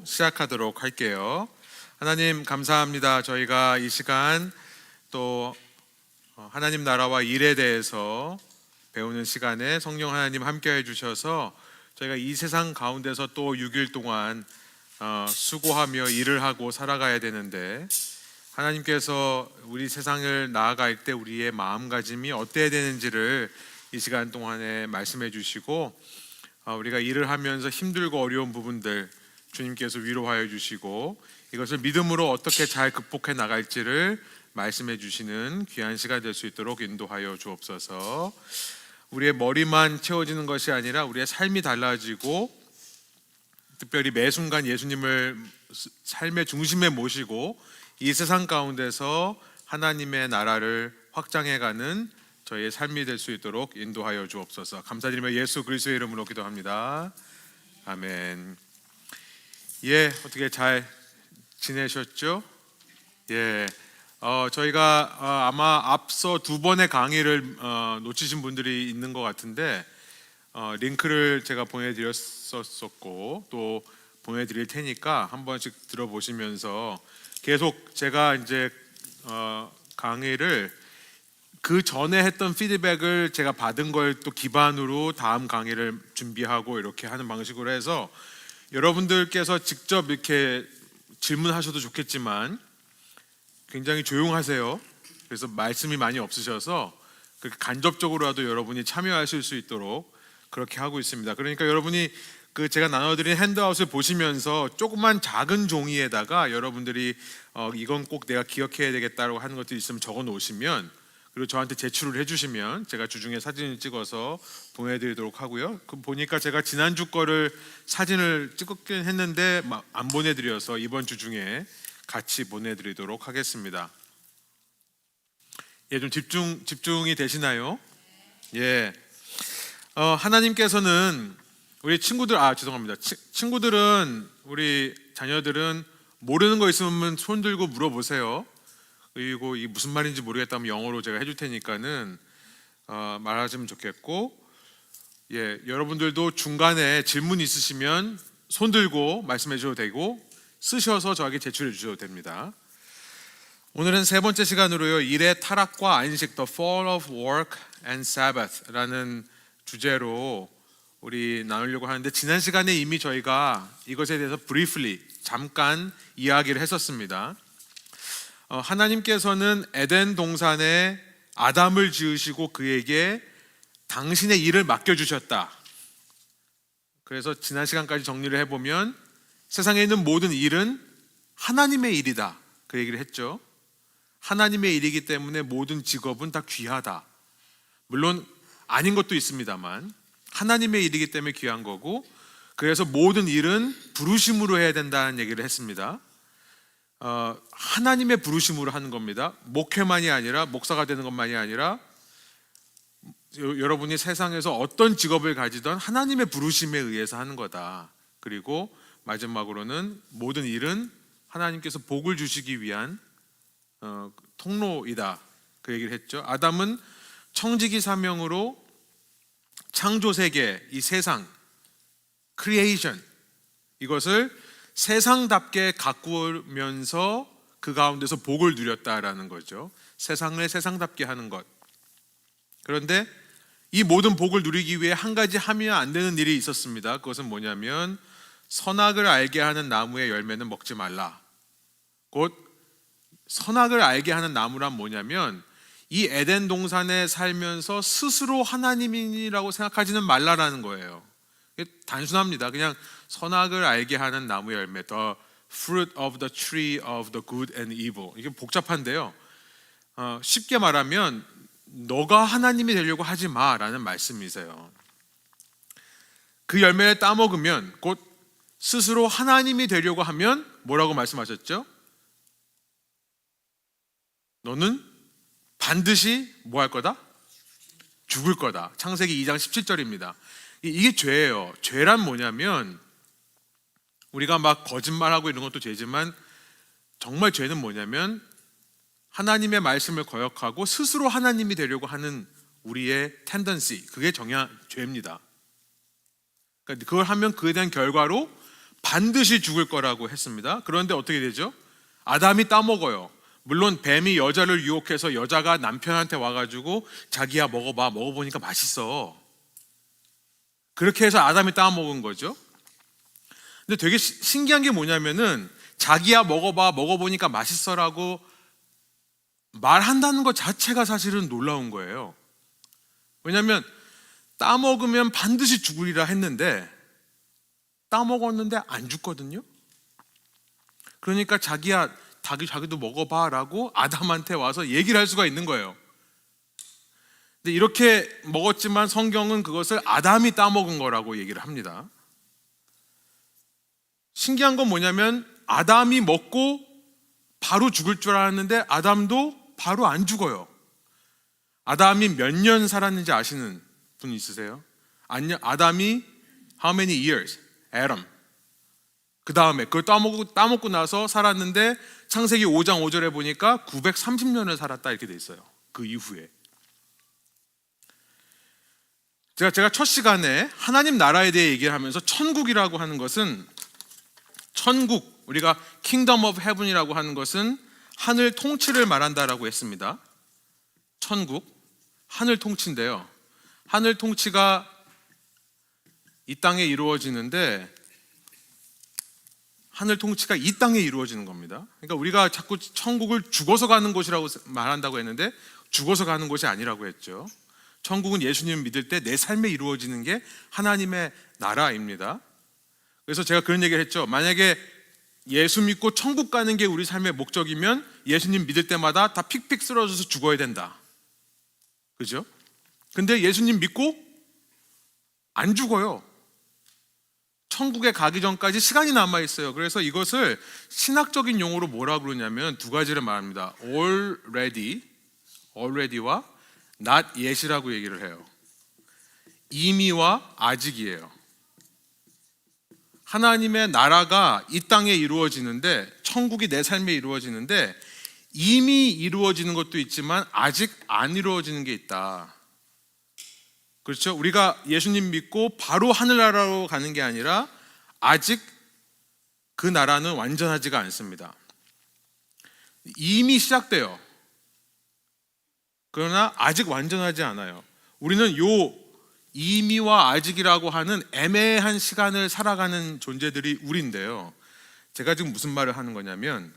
시작하도록 할게요. 하나님 감사합니다. 저희가 이 시간 또 하나님 나라와 일에 대해서 배우는 시간에 성령 하나님 함께 해주셔서 저희가 이 세상 가운데서 또 6일 동안 수고하며 일을 하고 살아가야 되는데, 하나님께서 우리 세상을 나아갈 때 우리의 마음가짐이 어때야 되는지를 이 시간 동안에 말씀해 주시고, 우리가 일을 하면서 힘들고 어려운 부분들 주님께서 위로하여 주시고, 이것을 믿음으로 어떻게 잘 극복해 나갈지를 말씀해 주시는 귀한 시간 될 수 있도록 인도하여 주옵소서. 우리의 머리만 채워지는 것이 아니라 우리의 삶이 달라지고, 특별히 매 순간 예수님을 삶의 중심에 모시고 이 세상 가운데서 하나님의 나라를 확장해가는 저희의 삶이 될 수 있도록 인도하여 주옵소서. 감사드리며 예수 그리스도의 이름으로 기도합니다. 아멘. 어떻게 잘 지내셨죠? 저희가 아마 앞서 두 번의 강의를 놓치신 분들이 있는 것 같은데, 링크를 제가 보내드렸었고 또 보내드릴 테니까 한 번씩 들어보시면서 계속 제가 이제 강의를 그 전에 했던 피드백을 제가 받은 걸 또 기반으로 다음 강의를 준비하고 이렇게 하는 방식으로 해서, 여러분들께서 직접 이렇게 질문하셔도 좋겠지만 굉장히 조용하세요. 그래서 말씀이 많이 없으셔서 그렇게 간접적으로라도 여러분이 참여하실 수 있도록 그렇게 하고 있습니다. 그러니까 여러분이 제가 나눠드린 핸드아웃을 보시면서 조그만 작은 종이에다가 여러분들이 이건 꼭 내가 기억해야 되겠다고 하는 것들이 있으면 적어 놓으시면, 그리고 저한테 제출을 해주시면 제가 주중에 사진을 찍어서 보내드리도록 하고요. 보니까 제가 지난주 거를 사진을 찍었긴 했는데 안 보내드려서 이번 주 중에 같이 보내드리도록 하겠습니다. 좀 집중이 되시나요? 하나님께서는 우리 친구들, 친구들은, 우리 자녀들은 모르는 거 있으면 손 들고 물어보세요. 그리고 이게 무슨 말인지 모르겠다면 영어로 제가 해줄 테니까는 말하시면 좋겠고, 여러분들도 중간에 질문 있으시면 손 들고 말씀해 주셔도 되고 쓰셔서 저에게 제출해 주셔도 됩니다. 오늘은 세 번째 시간으로요, 일의 타락과 안식, The Fall of Work and Sabbath라는 주제로 우리 나누려고 하는데, 지난 시간에 이미 저희가 이것에 대해서 briefly 잠깐 이야기를 했었습니다. 하나님께서는 에덴 동산에 아담을 지으시고 그에게 당신의 일을 맡겨주셨다. 그래서 지난 시간까지 정리를 해보면 세상에 있는 모든 일은 하나님의 일이다, 그 얘기를 했죠. 하나님의 일이기 때문에 모든 직업은 다 귀하다. 물론 아닌 것도 있습니다만 하나님의 일이기 때문에 귀한 거고, 그래서 모든 일은 부르심으로 해야 된다는 얘기를 했습니다. 하나님의 부르심으로 하는 겁니다. 목회만이 아니라, 목사가 되는 것만이 아니라, 여러분이 세상에서 어떤 직업을 가지던 하나님의 부르심에 의해서 하는 거다. 그리고 마지막으로는 모든 일은 하나님께서 복을 주시기 위한 통로이다, 그 얘기를 했죠. 아담은 청지기 사명으로 창조세계, 이 세상, 크리에이션, 이것을 세상답게 가꾸면서 그 가운데서 복을 누렸다라는 거죠. 세상을 세상답게 하는 것. 그런데 이 모든 복을 누리기 위해 한 가지 하면 안 되는 일이 있었습니다. 그것은 뭐냐면, 선악을 알게 하는 나무의 열매는 먹지 말라. 곧 선악을 알게 하는 나무란 뭐냐면, 이 에덴 동산에 살면서 스스로 하나님이라고 생각하지는 말라라는 거예요. 단순합니다. 그냥 선악을 알게 하는 나무의 열매, The fruit of the tree of the good and evil. 이게 복잡한데요, 쉽게 말하면 너가 하나님이 되려고 하지 마라는 말씀이세요. 그 열매를 따먹으면, 곧 스스로 하나님이 되려고 하면 뭐라고 말씀하셨죠? 너는 반드시 뭐 할 거다? 죽을 거다. 창세기 2장 17절입니다. 이게 죄예요. 죄란 뭐냐면, 우리가 막 거짓말하고 이런 것도 죄지만 정말 죄는 뭐냐면 하나님의 말씀을 거역하고 스스로 하나님이 되려고 하는 우리의 텐던시, 그게 죄입니다. 그러니까 그걸 하면 그에 대한 결과로 반드시 죽을 거라고 했습니다. 그런데 어떻게 되죠? 아담이 따먹어요. 물론 뱀이 여자를 유혹해서 여자가 남편한테 와가지고 자기야 먹어봐, 먹어보니까 맛있어, 그렇게 해서 아담이 따먹은 거죠. 근데 되게 신기한 게 뭐냐면은 자기야 먹어봐, 먹어보니까 맛있어라고 말한다는 것 자체가 사실은 놀라운 거예요. 왜냐하면 따먹으면 반드시 죽으리라 했는데 따먹었는데 안 죽거든요. 그러니까 자기야 자기도 먹어봐 라고 아담한테 와서 얘기를 할 수가 있는 거예요. 근데 이렇게 먹었지만 성경은 그것을 아담이 따먹은 거라고 얘기를 합니다. 신기한 건 뭐냐면 아담이 먹고 바로 죽을 줄 알았는데 아담도 바로 안 죽어요. 아담이 몇 년 살았는지 아시는 분 있으세요? 아담이 how many years? Adam. 그 다음에 그걸 따먹고 나서 살았는데 창세기 5장 5절에 보니까 930년을 살았다 이렇게 돼 있어요. 그 이후에. 제가 첫 시간에 하나님 나라에 대해 얘기를 하면서 천국이라고 하는 것은, 천국, 우리가 Kingdom of Heaven이라고 하는 것은 하늘 통치를 말한다라고 했습니다. 천국, 하늘 통치인데요. 하늘 통치가 이 땅에 이루어지는데 하늘 통치가 이 땅에 이루어지는 겁니다. 그러니까 우리가 자꾸 천국을 죽어서 가는 곳이라고 말한다고 했는데 죽어서 가는 곳이 아니라고 했죠. 천국은 예수님을 믿을 때 내 삶에 이루어지는 게 하나님의 나라입니다. 그래서 제가 그런 얘기를 했죠. 만약에 예수 믿고 천국 가는 게 우리 삶의 목적이면 예수님 믿을 때마다 다 픽픽 쓰러져서 죽어야 된다. 그죠? 근데 예수님 믿고 안 죽어요. 천국에 가기 전까지 시간이 남아 있어요. 그래서 이것을 신학적인 용어로 뭐라 그러냐면 두 가지를 말합니다. already와 not yet이라고 얘기를 해요. 이미와 아직이에요. 하나님의 나라가 이 땅에 이루어지는데, 천국이 내 삶에 이루어지는데 이미 이루어지는 것도 있지만 아직 안 이루어지는 게 있다. 그렇죠? 우리가 예수님 믿고 바로 하늘나라로 가는 게 아니라 아직 그 나라는 완전하지가 않습니다. 이미 시작돼요. 그러나 아직 완전하지 않아요. 우리는 요 이미와 아직이라고 하는 애매한 시간을 살아가는 존재들이 우리인데요. 제가 지금 무슨 말을 하는 거냐면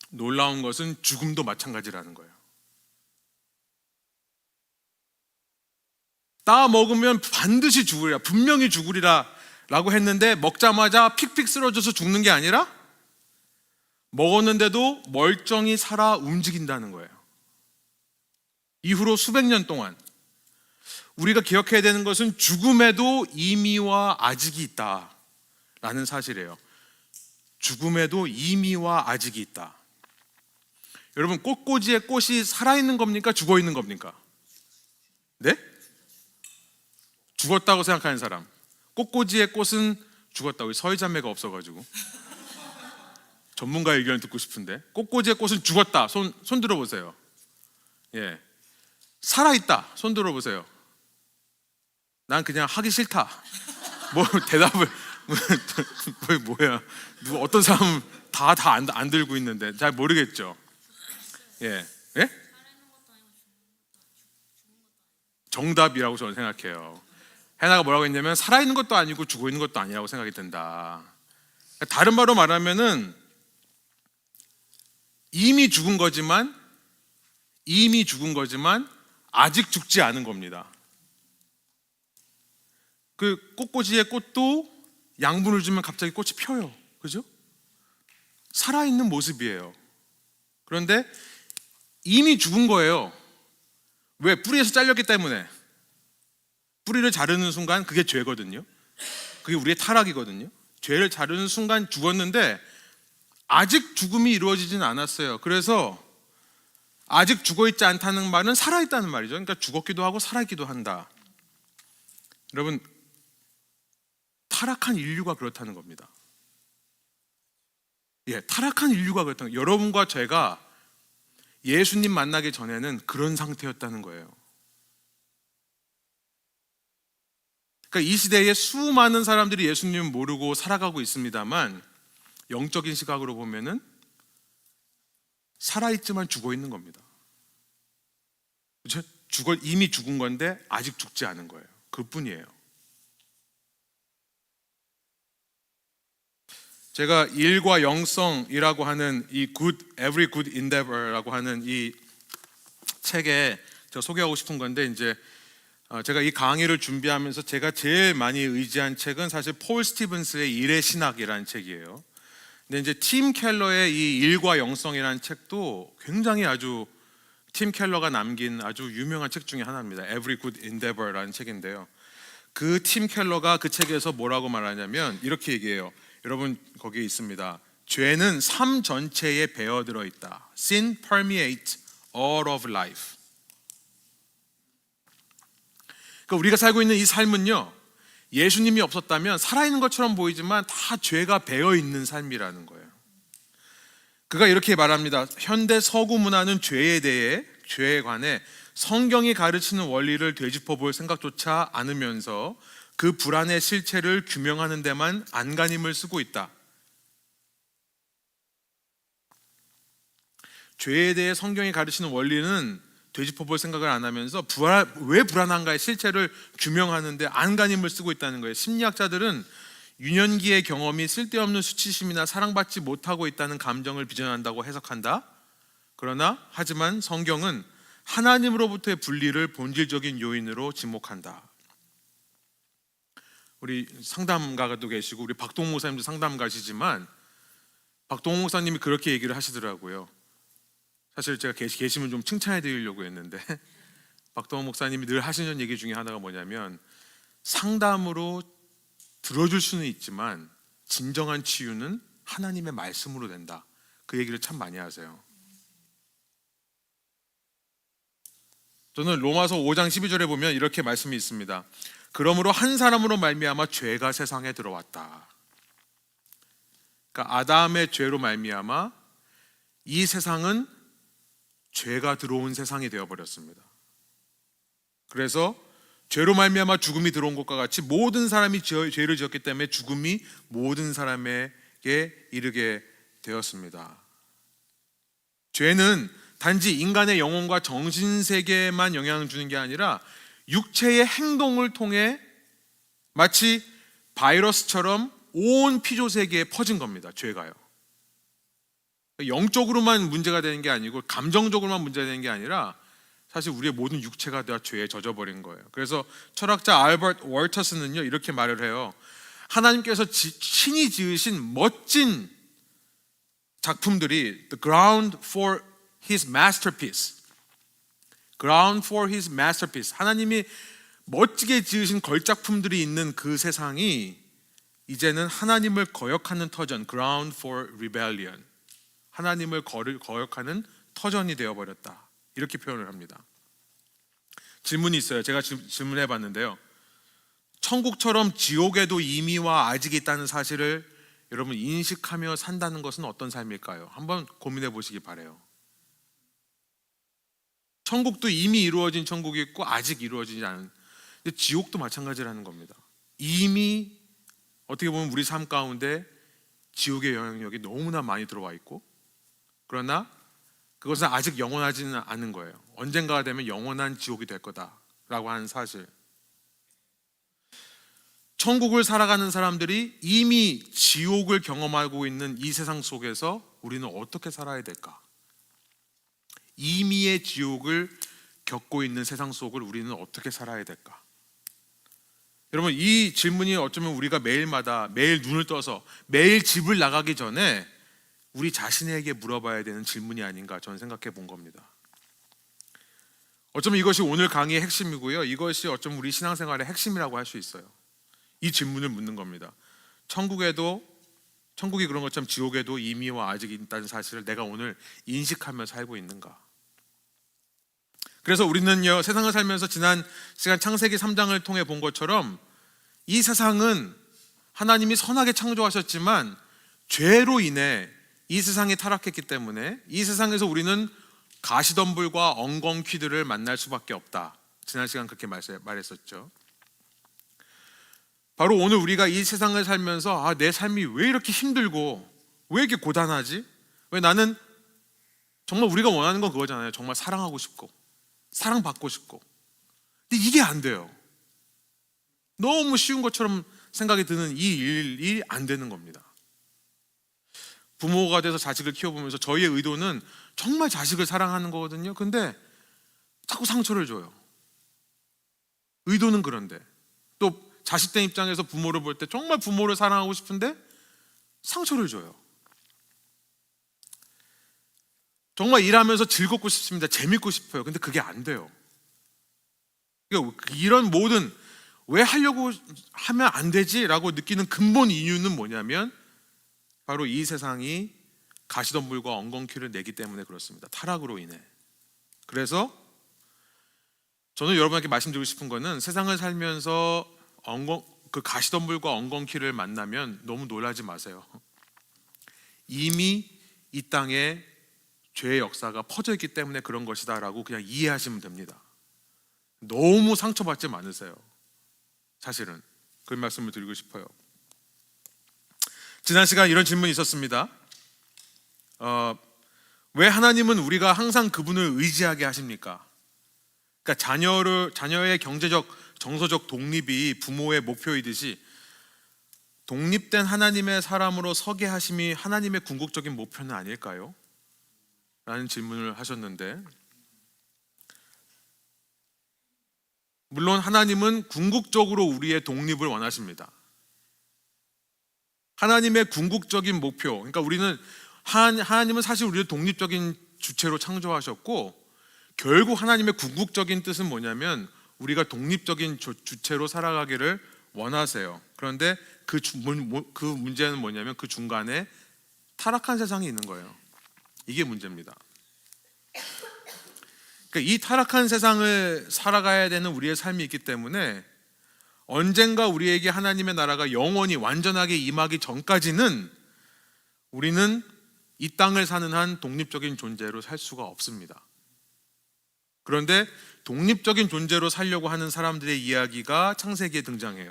놀라운 것은 죽음도 마찬가지라는 거예요. 따 먹으면 반드시 죽으리라, 분명히 죽으리라 라고 했는데 먹자마자 픽픽 쓰러져서 죽는 게 아니라 먹었는데도 멀쩡히 살아 움직인다는 거예요. 이후로 수백 년 동안 우리가 기억해야 되는 것은 죽음에도 이미와 아직이 있다라는 사실이에요. 죽음에도 이미와 아직이 있다. 여러분, 꽃꽂이의 꽃이 살아있는 겁니까? 죽어있는 겁니까? 네? 죽었다고 생각하는 사람. 꽃꽂이의 꽃은 죽었다고. 서희자매가 없어가지고 전문가 의견을 듣고 싶은데, 꽃꽂이의 꽃은 죽었다. 손 들어보세요. 예, 살아있다. 손 들어보세요. 난 그냥 하기 싫다. 뭐 대답을 뭐야? 누구 어떤 사람은 다 안 들고 있는데 잘 모르겠죠. 예, 예? 정답이라고 저는 생각해요. 해나가 뭐라고 했냐면 살아있는 것도 아니고 죽어있는 것도 아니라고 생각이 든다. 다른 말로 말하면은 이미 죽은 거지만 아직 죽지 않은 겁니다. 그 꽃꽂이의 꽃도 양분을 주면 갑자기 꽃이 펴요. 그죠? 살아있는 모습이에요. 그런데 이미 죽은 거예요. 왜? 뿌리에서 잘렸기 때문에. 뿌리를 자르는 순간 그게 죄거든요. 그게 우리의 타락이거든요. 죄를 자르는 순간 죽었는데 아직 죽음이 이루어지진 않았어요. 그래서 아직 죽어있지 않다는 말은 살아있다는 말이죠. 그러니까 죽었기도 하고 살아있기도 한다. 여러분, 타락한 인류가 그렇다는 겁니다. 예, 타락한 인류가 그렇다는 거예요. 여러분과 제가 예수님 만나기 전에는 그런 상태였다는 거예요. 그러니까 이 시대에 수많은 사람들이 예수님을 모르고 살아가고 있습니다만 영적인 시각으로 보면은 살아있지만 죽어 있는 겁니다. 그렇죠? 이미 죽은 건데 아직 죽지 않은 거예요. 그뿐이에요. 제가 일과 영성이라고 하는 이 Every Good Endeavor라고 하는 이 책에 제가 소개하고 싶은 건데, 이제 제가 이 강의를 준비하면서 제가 제일 많이 의지한 책은 사실 폴 스티븐스의 일의 신학이라는 책이에요. 근데 이제 팀 켈러의 이 일과 영성이라는 책도 굉장히 아주 팀 켈러가 남긴 아주 유명한 책 중에 하나입니다. Every Good Endeavor라는 책인데요. 그 팀 켈러가 그 책에서 뭐라고 말하냐면 이렇게 얘기해요. 여러분 거기에 있습니다. 죄는 삶 전체에 배어들어 있다. Sin permeates all of life. 그러니까 우리가 살고 있는 이 삶은요, 예수님이 없었다면 살아있는 것처럼 보이지만 다 죄가 배어 있는 삶이라는 거예요. 그가 이렇게 말합니다. 현대 서구 문화는 죄에 관해 성경이 가르치는 원리를 되짚어 볼 생각조차 않으면서 그 불안의 실체를 규명하는 데만 안간힘을 쓰고 있다. 죄에 대해 성경이 가르치는 원리는 되짚어 볼 생각을 안 하면서 왜 불안한가의 실체를 규명하는데 안간힘을 쓰고 있다는 거예요. 심리학자들은 유년기의 경험이 쓸데없는 수치심이나 사랑받지 못하고 있다는 감정을 빚어낸다고 해석한다. 하지만 성경은 하나님으로부터의 분리를 본질적인 요인으로 지목한다. 우리 상담가도 계시고 우리 박동호 목사님도 상담가시지만 박동호 목사님이 그렇게 얘기를 하시더라고요. 사실 제가 계시면 좀 칭찬해 드리려고 했는데 박동호 목사님이 늘 하시는 얘기 중에 하나가 뭐냐면, 상담으로 들어줄 수는 있지만 진정한 치유는 하나님의 말씀으로 된다. 그 얘기를 참 많이 하세요. 저는 로마서 5장 12절에 보면 이렇게 말씀이 있습니다. 그러므로 한 사람으로 말미암아 죄가 세상에 들어왔다. 그러니까 아담의 죄로 말미암아 이 세상은 죄가 들어온 세상이 되어버렸습니다. 그래서 죄로 말미암아 죽음이 들어온 것과 같이 모든 사람이 죄를 지었기 때문에 죽음이 모든 사람에게 이르게 되었습니다. 죄는 단지 인간의 영혼과 정신세계에만 영향을 주는 게 아니라 육체의 행동을 통해 마치 바이러스처럼 온 피조세계에 퍼진 겁니다. 죄가요. 영적으로만 문제가 되는 게 아니고 감정적으로만 문제가 되는 게 아니라 사실 우리의 모든 육체가 다 죄에 젖어버린 거예요. 그래서 철학자 알버트 월터스는요 이렇게 말을 해요. 하나님께서 친히 지으신 멋진 작품들이 the ground for his masterpiece, ground for his masterpiece, 하나님이 멋지게 지으신 걸작품들이 있는 그 세상이 이제는 하나님을 거역하는 터전, ground for rebellion, 하나님을 거역하는 터전이 되어버렸다. 이렇게 표현을 합니다. 질문이 있어요. 제가 질문해 봤는데요. 천국처럼 지옥에도 이미와 아직이 있다는 사실을 여러분 인식하며 산다는 것은 어떤 삶일까요? 한번 고민해 보시기 바라요. 천국도 이미 이루어진 천국이 있고 아직 이루어지지 않은, 근데 지옥도 마찬가지라는 겁니다. 이미 어떻게 보면 우리 삶 가운데 지옥의 영향력이 너무나 많이 들어와 있고, 그러나 그것은 아직 영원하지는 않은 거예요. 언젠가가 되면 영원한 지옥이 될 거다라고 하는 사실. 천국을 살아가는 사람들이 이미 지옥을 경험하고 있는 이 세상 속에서 우리는 어떻게 살아야 될까? 이미의 지옥을 겪고 있는 세상 속을 우리는 어떻게 살아야 될까? 여러분, 이 질문이 어쩌면 우리가 매일 눈을 떠서 매일 집을 나가기 전에 우리 자신에게 물어봐야 되는 질문이 아닌가 저는 생각해 본 겁니다. 어쩌면 이것이 오늘 강의의 핵심이고요. 이것이 어쩌면 우리 신앙생활의 핵심이라고 할 수 있어요. 이 질문을 묻는 겁니다. 천국이 그런 것처럼 지옥에도 이미와 아직이 있다는 사실을 내가 오늘 인식하며 살고 있는가? 그래서 우리는요, 세상을 살면서 지난 시간 창세기 3장을 통해 본 것처럼 이 세상은 하나님이 선하게 창조하셨지만 죄로 인해 이 세상이 타락했기 때문에 이 세상에서 우리는 가시덤불과 엉겅퀴들을 만날 수밖에 없다. 지난 시간 그렇게 말했었죠. 바로 오늘 우리가 이 세상을 살면서 내 삶이 왜 이렇게 힘들고 왜 이렇게 고단하지? 왜 나는 정말 우리가 원하는 건 그거잖아요. 정말 사랑하고 싶고 사랑받고 싶고. 근데 이게 안 돼요. 너무 쉬운 것처럼 생각이 드는 이 일이 안 되는 겁니다. 부모가 돼서 자식을 키워보면서 저희의 의도는 정말 자식을 사랑하는 거거든요. 근데 자꾸 상처를 줘요. 의도는 그런데 또 자식된 입장에서 부모를 볼 때 정말 부모를 사랑하고 싶은데 상처를 줘요. 정말 일하면서 즐겁고 싶습니다. 재밌고 싶어요. 근데 그게 안 돼요. 이런 모든 왜 하려고 하면 안 되지? 라고 느끼는 근본 이유는 뭐냐면 바로 이 세상이 가시덤불과 엉겅퀴를 내기 때문에 그렇습니다. 타락으로 인해. 그래서 저는 여러분에게 말씀드리고 싶은 거는 세상을 살면서 그 가시덤불과 엉겅퀴를 만나면 너무 놀라지 마세요. 이미 이 땅에 죄의 역사가 퍼져 있기 때문에 그런 것이다 라고 그냥 이해하시면 됩니다. 너무 상처받지 않으세요. 사실은 그 말씀을 드리고 싶어요. 지난 시간 이런 질문이 있었습니다. 왜 하나님은 우리가 항상 그분을 의지하게 하십니까? 그러니까 자녀의 경제적, 정서적 독립이 부모의 목표이듯이 독립된 하나님의 사람으로 서게 하심이 하나님의 궁극적인 목표는 아닐까요? 라는 질문을 하셨는데, 물론 하나님은 궁극적으로 우리의 독립을 원하십니다. 하나님의 궁극적인 목표, 그러니까 하나님은 사실 우리를 독립적인 주체로 창조하셨고, 결국 하나님의 궁극적인 뜻은 뭐냐면 우리가 독립적인 주체로 살아가기를 원하세요. 그런데 그 문제는 뭐냐면 그 중간에 타락한 세상이 있는 거예요. 이게 문제입니다. 그러니까 이 타락한 세상을 살아가야 되는 우리의 삶이 있기 때문에 언젠가 우리에게 하나님의 나라가 영원히 완전하게 임하기 전까지는 우리는 이 땅을 사는 한 독립적인 존재로 살 수가 없습니다. 그런데 독립적인 존재로 살려고 하는 사람들의 이야기가 창세기에 등장해요.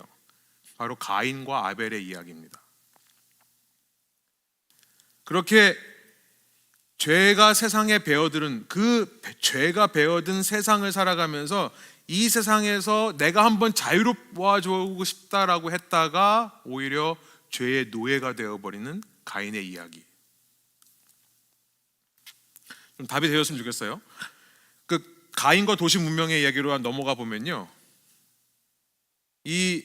바로 가인과 아벨의 이야기입니다. 그렇게 죄가 세상에 배어들은 그 죄가 배어든 세상을 살아가면서 이 세상에서 내가 한번 자유로워지고 싶다라고 했다가 오히려 죄의 노예가 되어버리는 가인의 이야기. 좀 답이 되었으면 좋겠어요. 그 가인과 도시 문명의 이야기로 넘어가 보면요, 이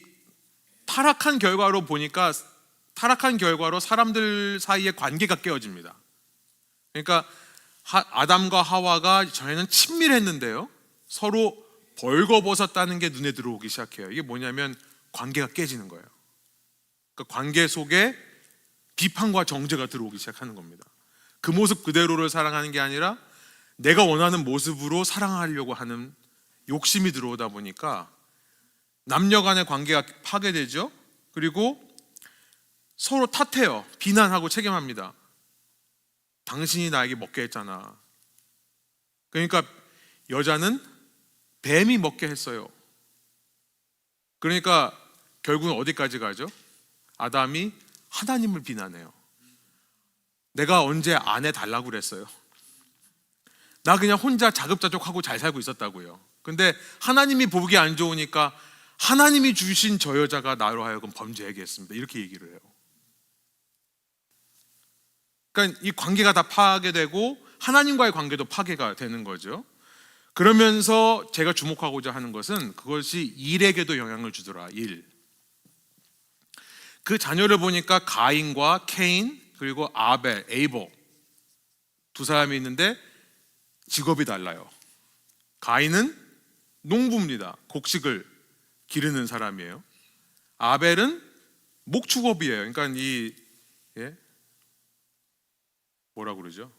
타락한 결과로 보니까 타락한 결과로 사람들 사이의 관계가 깨어집니다. 그러니까 아담과 하와가 전에는 친밀했는데요, 서로 벌거벗었다는 게 눈에 들어오기 시작해요. 이게 뭐냐면 관계가 깨지는 거예요. 그러니까 관계 속에 비판과 정죄가 들어오기 시작하는 겁니다. 그 모습 그대로를 사랑하는 게 아니라 내가 원하는 모습으로 사랑하려고 하는 욕심이 들어오다 보니까 남녀 간의 관계가 파괴되죠. 그리고 서로 탓해요. 비난하고 책임합니다. 당신이 나에게 먹게 했잖아. 그러니까 여자는 뱀이 먹게 했어요. 그러니까 결국은 어디까지 가죠? 아담이 하나님을 비난해요. 내가 언제 아내 달라고 그랬어요? 나 그냥 혼자 자급자족하고 잘 살고 있었다고요. 근데 하나님이 보기 안 좋으니까 하나님이 주신 저 여자가 나로 하여금 범죄하게 했습니다. 이렇게 얘기를 해요. 그러니까 이 관계가 다 파괴되고 하나님과의 관계도 파괴가 되는 거죠. 그러면서 제가 주목하고자 하는 것은 그것이 일에게도 영향을 주더라. 일. 그 자녀를 보니까 가인과 케인 그리고 아벨, 에이보 두 사람이 있는데 직업이 달라요. 가인은 농부입니다. 곡식을 기르는 사람이에요. 아벨은 목축업이에요. 그러니까 뭐라고 그러죠?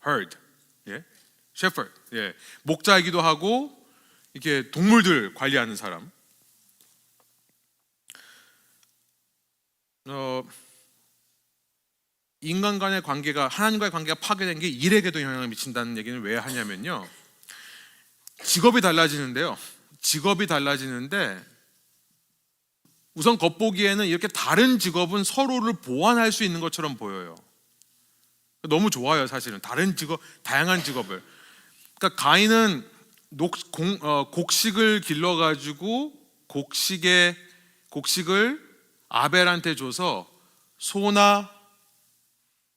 herd, shepherd, 목자이기도 하고 이렇게 동물들 관리하는 사람. 인간 간의 관계가, 하나님과의 관계가 파괴된 게 일에게도 영향을 미친다는 얘기는 왜 하냐면요, 직업이 달라지는데 우선 겉보기에는 이렇게 다른 직업은 서로를 보완할 수 있는 것처럼 보여요. 너무 좋아요, 사실은. 다른 직업, 다양한 직업을. 그러니까 가인은 곡식을 길러가지고 곡식을 아벨한테 줘서 소나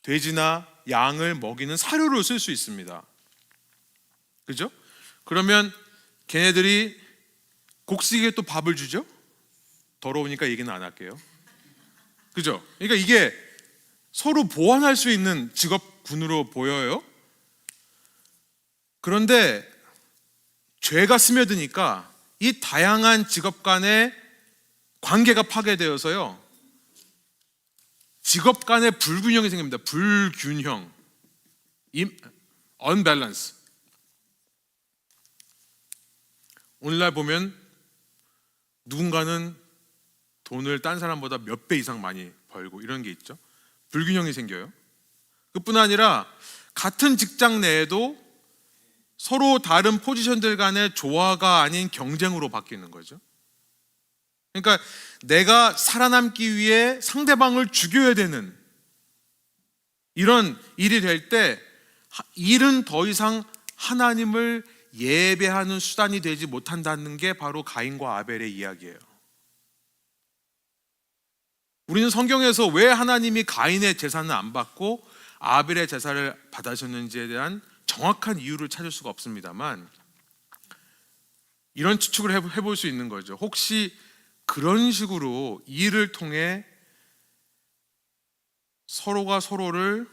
돼지나 양을 먹이는 사료로 쓸 수 있습니다. 그죠? 그러면 걔네들이 곡식에 또 밥을 주죠? 더러우니까 얘기는 안 할게요. 그죠? 그러니까 이게 서로 보완할 수 있는 직업군으로 보여요. 그런데 죄가 스며드니까 이 다양한 직업 간의 관계가 파괴되어서요, 직업 간의 불균형이 생깁니다. 불균형, unbalance. 오늘날 보면 누군가는 돈을 딴 사람보다 몇 배 이상 많이 벌고 이런 게 있죠. 불균형이 생겨요. 그뿐 아니라 같은 직장 내에도 서로 다른 포지션들 간의 조화가 아닌 경쟁으로 바뀌는 거죠. 그러니까 내가 살아남기 위해 상대방을 죽여야 되는 이런 일이 될 때 일은 더 이상 하나님을 예배하는 수단이 되지 못한다는 게 바로 가인과 아벨의 이야기예요. 우리는 성경에서 왜 하나님이 가인의 제사는 안 받고 아벨의 제사를 받으셨는지에 대한 정확한 이유를 찾을 수가 없습니다만, 이런 추측을 해볼 수 있는 거죠. 혹시 그런 식으로 일을 통해 서로가 서로를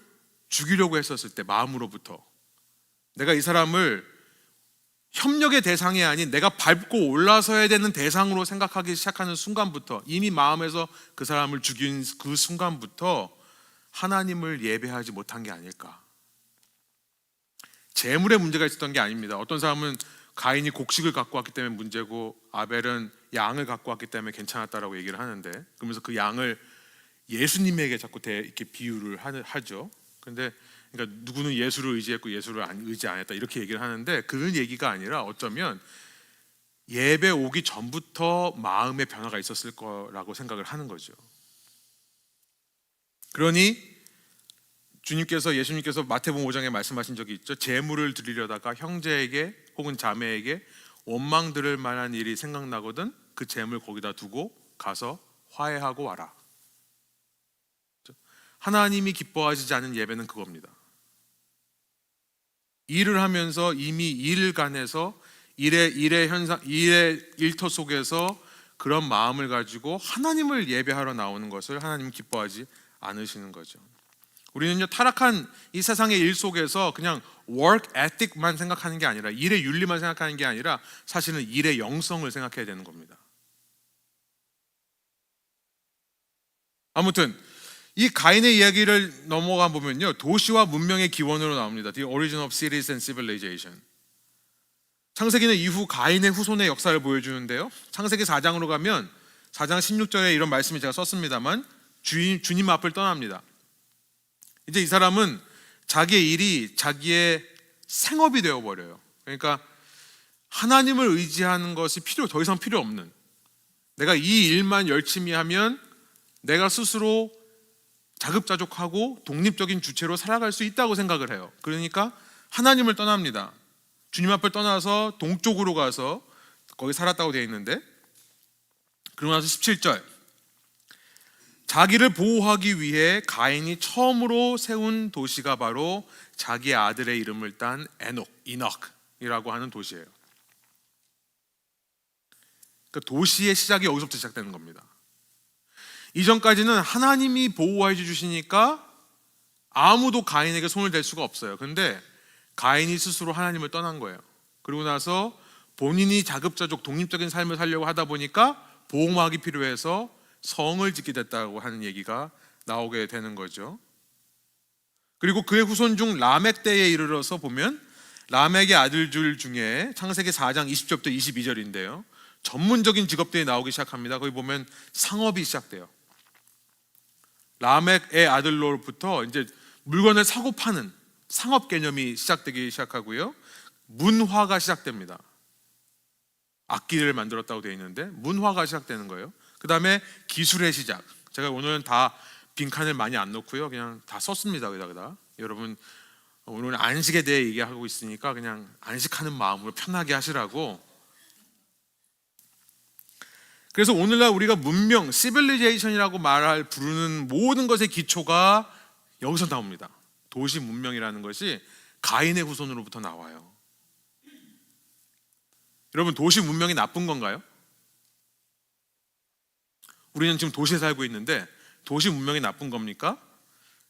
죽이려고 했었을 때, 마음으로부터 내가 이 사람을 협력의 대상이 아닌 내가 밟고 올라서야 되는 대상으로 생각하기 시작하는 순간부터, 이미 마음에서 그 사람을 죽인 그 순간부터 하나님을 예배하지 못한 게 아닐까. 재물에 문제가 있었던 게 아닙니다. 어떤 사람은 가인이 곡식을 갖고 왔기 때문에 문제고 아벨은 양을 갖고 왔기 때문에 괜찮았다라고 얘기를 하는데, 그러면서 그 양을 예수님에게 자꾸 이렇게 비유를 하죠. 근데 그러니까 누구는 예수를 의지했고 예수를 의지 안 했다, 이렇게 얘기를 하는데, 그런 얘기가 아니라 어쩌면 예배 오기 전부터 마음의 변화가 있었을 거라고 생각을 하는 거죠. 그러니 예수님께서 마태복음 5장에 말씀하신 적이 있죠. 재물을 드리려다가 형제에게 혹은 자매에게 원망 들을 만한 일이 생각나거든 그 재물 거기다 두고 가서 화해하고 와라. 하나님이 기뻐하시지 않은 예배는 그겁니다. 일을 하면서 이미 일간에서 일의 일터 속에서 그런 마음을 가지고 하나님을 예배하러 나오는 것을 하나님 기뻐하지 않으시는 거죠. 우리는요, 타락한 이 세상의 일 속에서 그냥 work ethic만 생각하는 게 아니라, 일의 윤리만 생각하는 게 아니라 사실은 일의 영성을 생각해야 되는 겁니다. 아무튼 이 가인의 이야기를 넘어가 보면요, 도시와 문명의 기원으로 나옵니다. The origin of cities and civilization. 창세기는 이후 가인의 후손의 역사를 보여주는데요, 창세기 4장으로 가면 4장 16절에 이런 말씀을 제가 썼습니다만, 주님 앞을 떠납니다. 이제 이 사람은 자기의 일이 자기의 생업이 되어버려요. 그러니까 하나님을 의지하는 것이 더 이상 필요 없는, 내가 이 일만 열심히 하면 내가 스스로 자급자족하고 독립적인 주체로 살아갈 수 있다고 생각을 해요. 그러니까 하나님을 떠납니다. 주님 앞을 떠나서 동쪽으로 가서 거기 살았다고 되어 있는데, 그러고 나서 17절, 자기를 보호하기 위해 가인이 처음으로 세운 도시가 바로 자기 아들의 이름을 딴 이녹이라고 하는 도시예요. 그러니까 도시의 시작이 여기서부터 시작되는 겁니다. 이전까지는 하나님이 보호해 주시니까 아무도 가인에게 손을 댈 수가 없어요. 그런데 가인이 스스로 하나님을 떠난 거예요. 그리고 나서 본인이 자급자족 독립적인 삶을 살려고 하다 보니까 보호막이 필요해서 성을 짓게 됐다고 하는 얘기가 나오게 되는 거죠. 그리고 그의 후손 중 라멕 때에 이르러서 보면 라멕의 아들들 중에 창세기 4장 20절부터 22절인데요, 전문적인 직업들이 나오기 시작합니다. 거기 보면 상업이 시작돼요. 라멕의 아들로부터 이제 물건을 사고 파는 상업 개념이 시작되기 시작하고요, 문화가 시작됩니다. 악기를 만들었다고 되어 있는데 문화가 시작되는 거예요. 그 다음에 기술의 시작. 제가 오늘은 다 빈칸을 많이 안 넣고요, 그냥 다 썼습니다. 여기다가 여러분 오늘 안식에 대해 얘기하고 있으니까 그냥 안식하는 마음으로 편하게 하시라고. 그래서 오늘날 우리가 문명, 시빌리제이션이라고 부르는 모든 것의 기초가 여기서 나옵니다. 도시 문명이라는 것이 가인의 후손으로부터 나와요. 여러분, 도시 문명이 나쁜 건가요? 우리는 지금 도시에 살고 있는데 도시 문명이 나쁜 겁니까?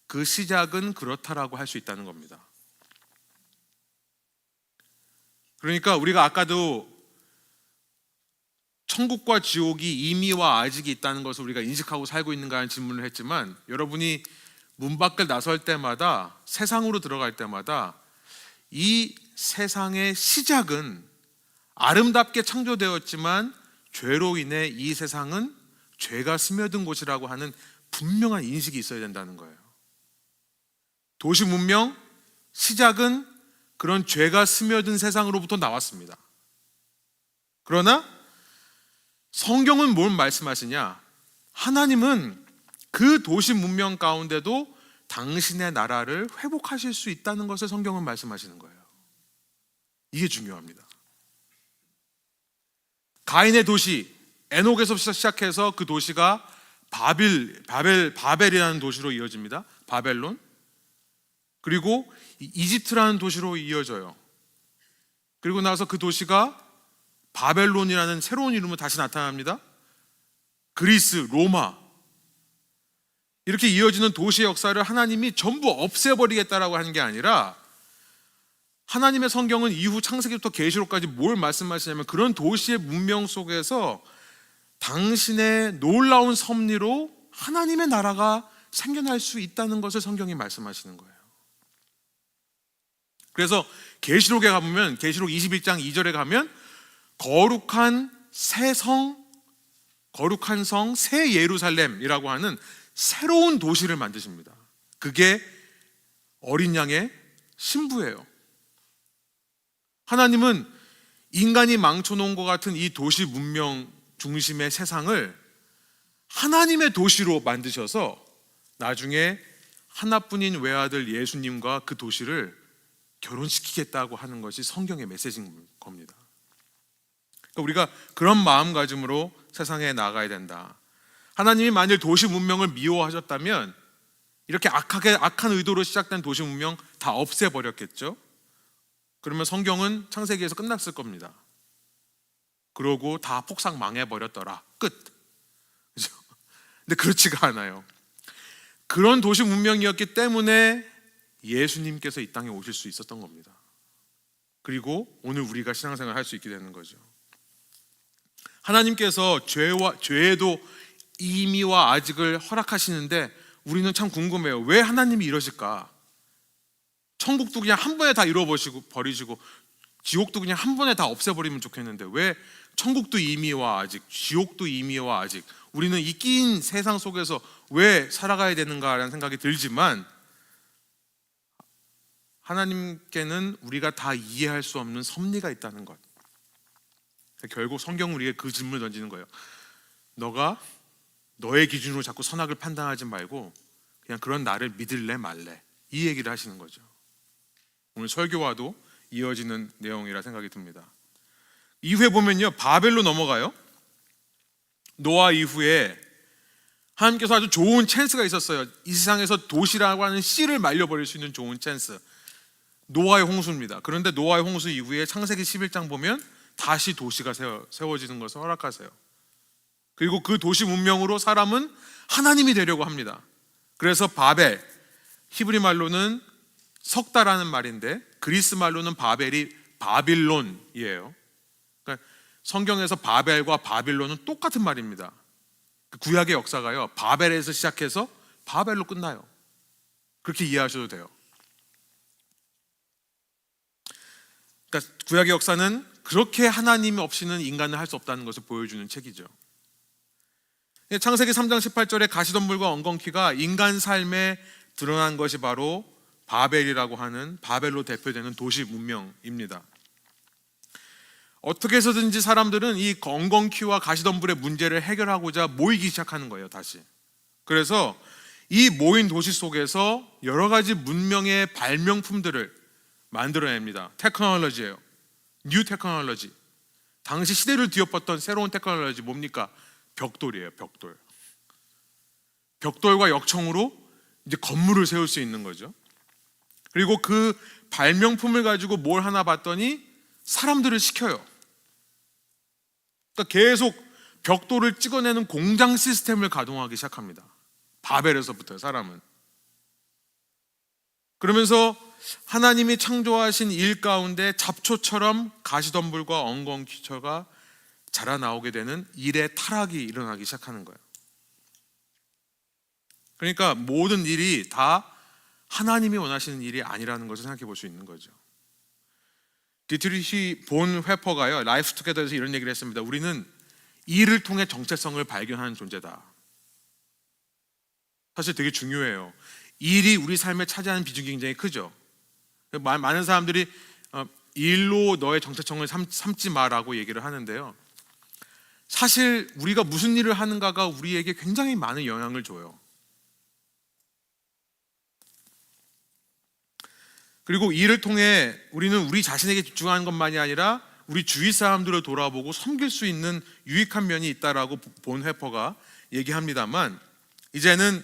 그 시작은 그렇다라고 할 수 있다는 겁니다. 그러니까 우리가 아까도 천국과 지옥이 이미와 아직이 있다는 것을 우리가 인식하고 살고 있는가 하는 질문을 했지만, 여러분이 문 밖을 나설 때마다, 세상으로 들어갈 때마다 이 세상의 시작은 아름답게 창조되었지만 죄로 인해 이 세상은 죄가 스며든 곳이라고 하는 분명한 인식이 있어야 된다는 거예요. 도시 문명 시작은 그런 죄가 스며든 세상으로부터 나왔습니다. 그러나 성경은 뭘 말씀하시냐? 하나님은 그 도시 문명 가운데도 당신의 나라를 회복하실 수 있다는 것을 성경은 말씀하시는 거예요. 이게 중요합니다. 가인의 도시, 에녹에서 시작해서 그 도시가 바벨이라는 도시로 이어집니다. 바벨론. 그리고 이집트라는 도시로 이어져요. 그리고 나서 그 도시가 바벨론이라는 새로운 이름으로 다시 나타납니다. 그리스, 로마. 이렇게 이어지는 도시의 역사를 하나님이 전부 없애버리겠다라고 하는 게 아니라, 하나님의 성경은 이후 창세기부터 계시록까지 뭘 말씀하시냐면 그런 도시의 문명 속에서 당신의 놀라운 섭리로 하나님의 나라가 생겨날 수 있다는 것을 성경이 말씀하시는 거예요. 그래서 계시록에 가보면, 계시록 21장 2절에 가면 거룩한 성, 새 예루살렘이라고 하는 새로운 도시를 만드십니다. 그게 어린 양의 신부예요. 하나님은 인간이 망쳐놓은 것 같은 이 도시 문명 중심의 세상을 하나님의 도시로 만드셔서 나중에 하나뿐인 외아들 예수님과 그 도시를 결혼시키겠다고 하는 것이 성경의 메시지인 겁니다. 그러니까 우리가 그런 마음가짐으로 세상에 나가야 된다. 하나님이 만일 도시 문명을 미워하셨다면 이렇게 악한 의도로 시작된 도시 문명 다 없애버렸겠죠. 그러면 성경은 창세기에서 끝났을 겁니다. 그러고 다 폭삭 망해버렸더라. 끝. 그렇죠? 근데 그렇지가 않아요. 그런 도시 문명이었기 때문에 예수님께서 이 땅에 오실 수 있었던 겁니다. 그리고 오늘 우리가 신앙생활을 할 수 있게 되는 거죠. 하나님께서 죄에도 이미와 아직을 허락하시는데 우리는 참 궁금해요. 왜 하나님이 이러실까? 천국도 그냥 한 번에 다 버리시고 지옥도 그냥 한 번에 다 없애버리면 좋겠는데 왜 천국도 이미와 아직, 지옥도 이미와 아직, 우리는 이 낀 세상 속에서 왜 살아가야 되는가라는 생각이 들지만, 하나님께는 우리가 다 이해할 수 없는 섭리가 있다는 것. 결국 성경은 우리에게 그 질문을 던지는 거예요. 너가 너의 기준으로 자꾸 선악을 판단하지 말고 그냥 그런 나를 믿을래 말래, 이 얘기를 하시는 거죠. 오늘 설교와도 이어지는 내용이라 생각이 듭니다. 이후에 보면요, 바벨로 넘어가요. 노아 이후에 하나님께서 아주 좋은 찬스가 있었어요. 이 세상에서 도시라고 하는 씨를 말려버릴 수 있는 좋은 찬스, 노아의 홍수입니다. 그런데 노아의 홍수 이후에 창세기 11장 보면 다시 도시가 세워지는 것을 허락하세요. 그리고 그 도시 문명으로 사람은 하나님이 되려고 합니다. 그래서 바벨, 히브리 말로는 석다라는 말인데 그리스 말로는 바벨이 바빌론이에요. 그러니까 성경에서 바벨과 바빌론은 똑같은 말입니다. 구약의 역사가요, 바벨에서 시작해서 바벨로 끝나요. 그렇게 이해하셔도 돼요. 그러니까 구약의 역사는 그렇게 하나님 없이는 인간은 할 수 없다는 것을 보여주는 책이죠. 창세기 3장 18절에 가시덤불과 엉겅퀴가 인간 삶에 드러난 것이 바로 바벨이라고 하는, 바벨로 대표되는 도시 문명입니다. 어떻게 해서든지 사람들은 이 엉겅퀴와 가시덤불의 문제를 해결하고자 모이기 시작하는 거예요, 다시. 그래서 이 모인 도시 속에서 여러 가지 문명의 발명품들을 만들어냅니다. 테크놀로지예요. 뉴 테크놀로지. 당시 시대를 뒤엎었던 새로운 테크놀로지 뭡니까? 벽돌이에요, 벽돌. 벽돌과 역청으로 이제 건물을 세울 수 있는 거죠. 그리고 그 발명품을 가지고 뭘 하나 봤더니 사람들을 시켜요. 그러니까 계속 벽돌을 찍어내는 공장 시스템을 가동하기 시작합니다. 바벨에서부터요, 사람은. 그러면서 하나님이 창조하신 일 가운데 잡초처럼 가시덤불과 엉겅퀴처가 자라나오게 되는 일의 타락이 일어나기 시작하는 거예요. 그러니까 모든 일이 다 하나님이 원하시는 일이 아니라는 것을 생각해 볼 수 있는 거죠. 디트리히 본 회퍼가요, 라이프 투게더에서 이런 얘기를 했습니다. 우리는 일을 통해 정체성을 발견하는 존재다. 사실 되게 중요해요. 일이 우리 삶에 차지하는 비중이 굉장히 크죠. 많은 사람들이 일로 너의 정체성을 삼지 마라고 얘기를 하는데요, 사실 우리가 무슨 일을 하는가가 우리에게 굉장히 많은 영향을 줘요. 그리고 일을 통해 우리는 우리 자신에게 집중하는 것만이 아니라 우리 주위 사람들을 돌아보고 섬길 수 있는 유익한 면이 있다라고 본 회퍼가 얘기합니다만, 이제는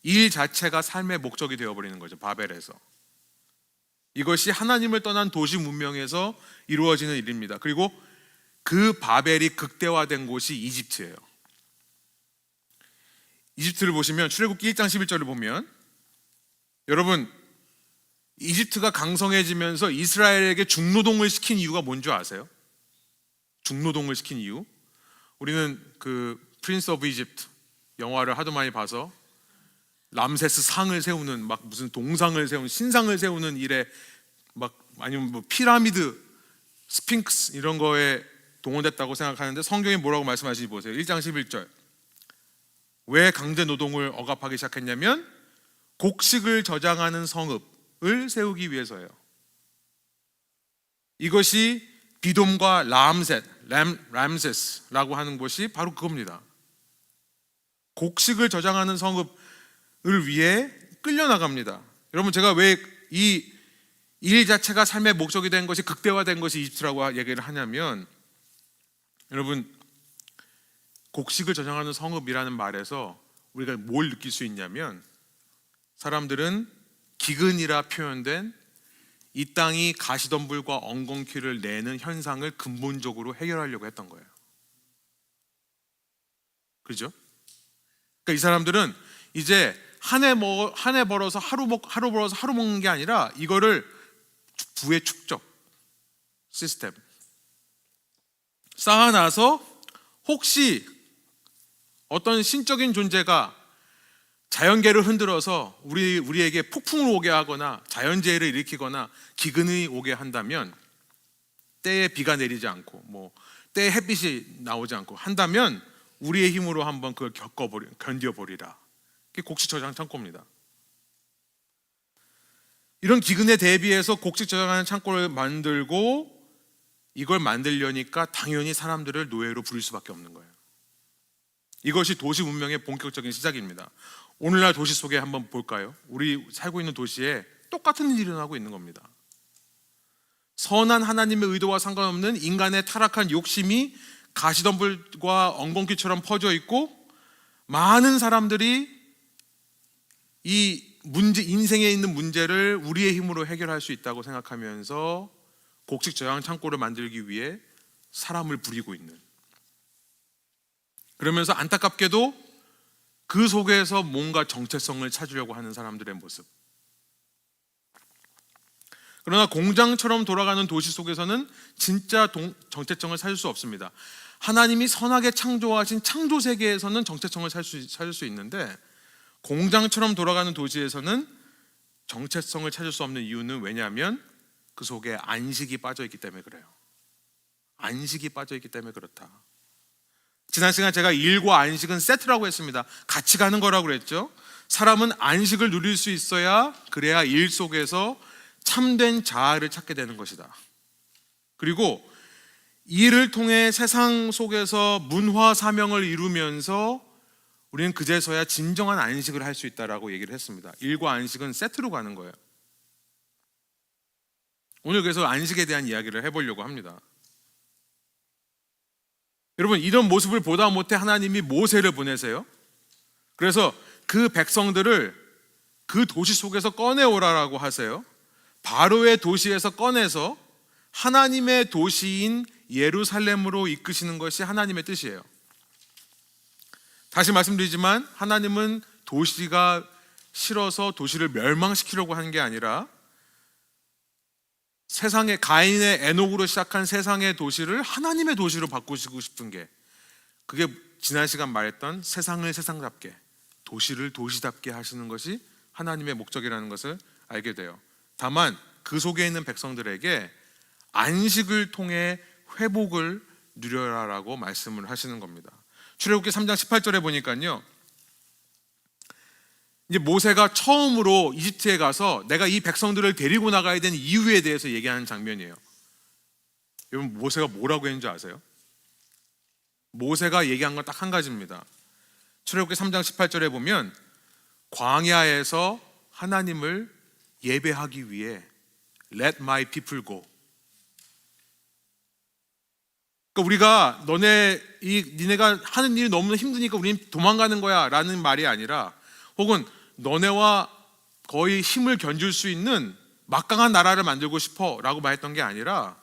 일 자체가 삶의 목적이 되어버리는 거죠, 바벨에서. 이것이 하나님을 떠난 도시 문명에서 이루어지는 일입니다. 그리고 그 바벨이 극대화된 곳이 이집트예요. 이집트를 보시면 출애굽기 1장 11절을 보면, 여러분, 이집트가 강성해지면서 이스라엘에게 중노동을 시킨 이유가 뭔지 아세요? 중노동을 시킨 이유? 우리는 그 프린스 오브 이집트 영화를 하도 많이 봐서 람세스 상을 세우는, 막 무슨 동상을 세우는, 신상을 세우는 일에, 막 아니면 뭐 피라미드, 스핑크스 이런 거에 동원됐다고 생각하는데, 성경이 뭐라고 말씀하시는지 보세요. 1장 11절. 왜 강제 노동을 억압하기 시작했냐면 곡식을 저장하는 성읍을 세우기 위해서예요. 이것이 비돔과 람세스라고 하는 곳이 바로 그겁니다. 곡식을 저장하는 성읍을 위해 끌려나갑니다. 여러분, 제가 왜 이 일 자체가 삶의 목적이 된 것이 극대화된 것이 이집트라고 얘기를 하냐면, 여러분, 곡식을 저장하는 성읍이라는 말에서 우리가 뭘 느낄 수 있냐면, 사람들은 기근이라 표현된 이 땅이 가시덤불과 엉겅퀴를 내는 현상을 근본적으로 해결하려고 했던 거예요. 그죠? 그러니까 이 사람들은 이제 한 해 벌어서 하루 벌어서 하루 먹는 게 아니라 이거를 부의 축적 시스템 쌓아놔서, 혹시 어떤 신적인 존재가 자연계를 흔들어서 우리에게 폭풍을 오게 하거나 자연재해를 일으키거나 기근이 오게 한다면, 때에 비가 내리지 않고 때에 햇빛이 나오지 않고 한다면 우리의 힘으로 한번 그걸 견뎌보리라. 그게 곡식 저장 창고입니다. 이런 기근에 대비해서 곡식 저장하는 창고를 만들고, 이걸 만들려니까 당연히 사람들을 노예로 부릴 수밖에 없는 거예요. 이것이 도시 문명의 본격적인 시작입니다. 오늘날 도시 속에 한번 볼까요? 우리 살고 있는 도시에 똑같은 일이 일어나고 있는 겁니다. 선한 하나님의 의도와 상관없는 인간의 타락한 욕심이 가시덤불과 엉겅퀴처럼 퍼져 있고, 많은 사람들이 이 인생에 있는 문제를 우리의 힘으로 해결할 수 있다고 생각하면서 곡식 저장 창고를 만들기 위해 사람을 부리고 있는, 그러면서 안타깝게도 그 속에서 뭔가 정체성을 찾으려고 하는 사람들의 모습. 그러나 공장처럼 돌아가는 도시 속에서는 진짜 정체성을 찾을 수 없습니다. 하나님이 선하게 창조하신 창조 세계에서는 정체성을 찾을 수 있는데, 공장처럼 돌아가는 도시에서는 정체성을 찾을 수 없는 이유는 왜냐하면 그 속에 안식이 빠져있기 때문에 그래요. 안식이 빠져있기 때문에 그렇다. 지난 시간 제가 일과 안식은 세트라고 했습니다. 같이 가는 거라고 그랬죠. 사람은 안식을 누릴 수 있어야, 그래야 일 속에서 참된 자아를 찾게 되는 것이다. 그리고 이 일을 통해 세상 속에서 문화 사명을 이루면서 우리는 그제서야 진정한 안식을 할 수 있다라고 얘기를 했습니다. 일과 안식은 세트로 가는 거예요. 오늘 그래서 안식에 대한 이야기를 해보려고 합니다. 여러분, 이런 모습을 보다 못해 하나님이 모세를 보내세요. 그래서 그 백성들을 그 도시 속에서 꺼내오라라고 하세요. 바로의 도시에서 꺼내서 하나님의 도시인 예루살렘으로 이끄시는 것이 하나님의 뜻이에요. 다시 말씀드리지만 하나님은 도시가 싫어서 도시를 멸망시키려고 하는 게 아니라 세상의 가인의 에녹으로 시작한 세상의 도시를 하나님의 도시로 바꾸시고 싶은 게, 그게 지난 시간 말했던 세상을 세상답게, 도시를 도시답게 하시는 것이 하나님의 목적이라는 것을 알게 돼요. 다만 그 속에 있는 백성들에게 안식을 통해 회복을 누려라라고 말씀을 하시는 겁니다. 출애굽기 3장 18절에 보니까요, 이제 모세가 처음으로 이집트에 가서 내가 이 백성들을 데리고 나가야 되는 이유에 대해서 얘기하는 장면이에요. 여러분, 모세가 뭐라고 했는지 아세요? 모세가 얘기한 건 딱 한 가지입니다. 출애굽기 3장 18절에 보면 광야에서 하나님을 예배하기 위해 Let my people go. 그러니까 우리가 니네가 하는 일이 너무 힘드니까 우리는 도망가는 거야 라는 말이 아니라, 혹은 너네와 거의 힘을 견줄 수 있는 막강한 나라를 만들고 싶어 라고 말했던 게 아니라,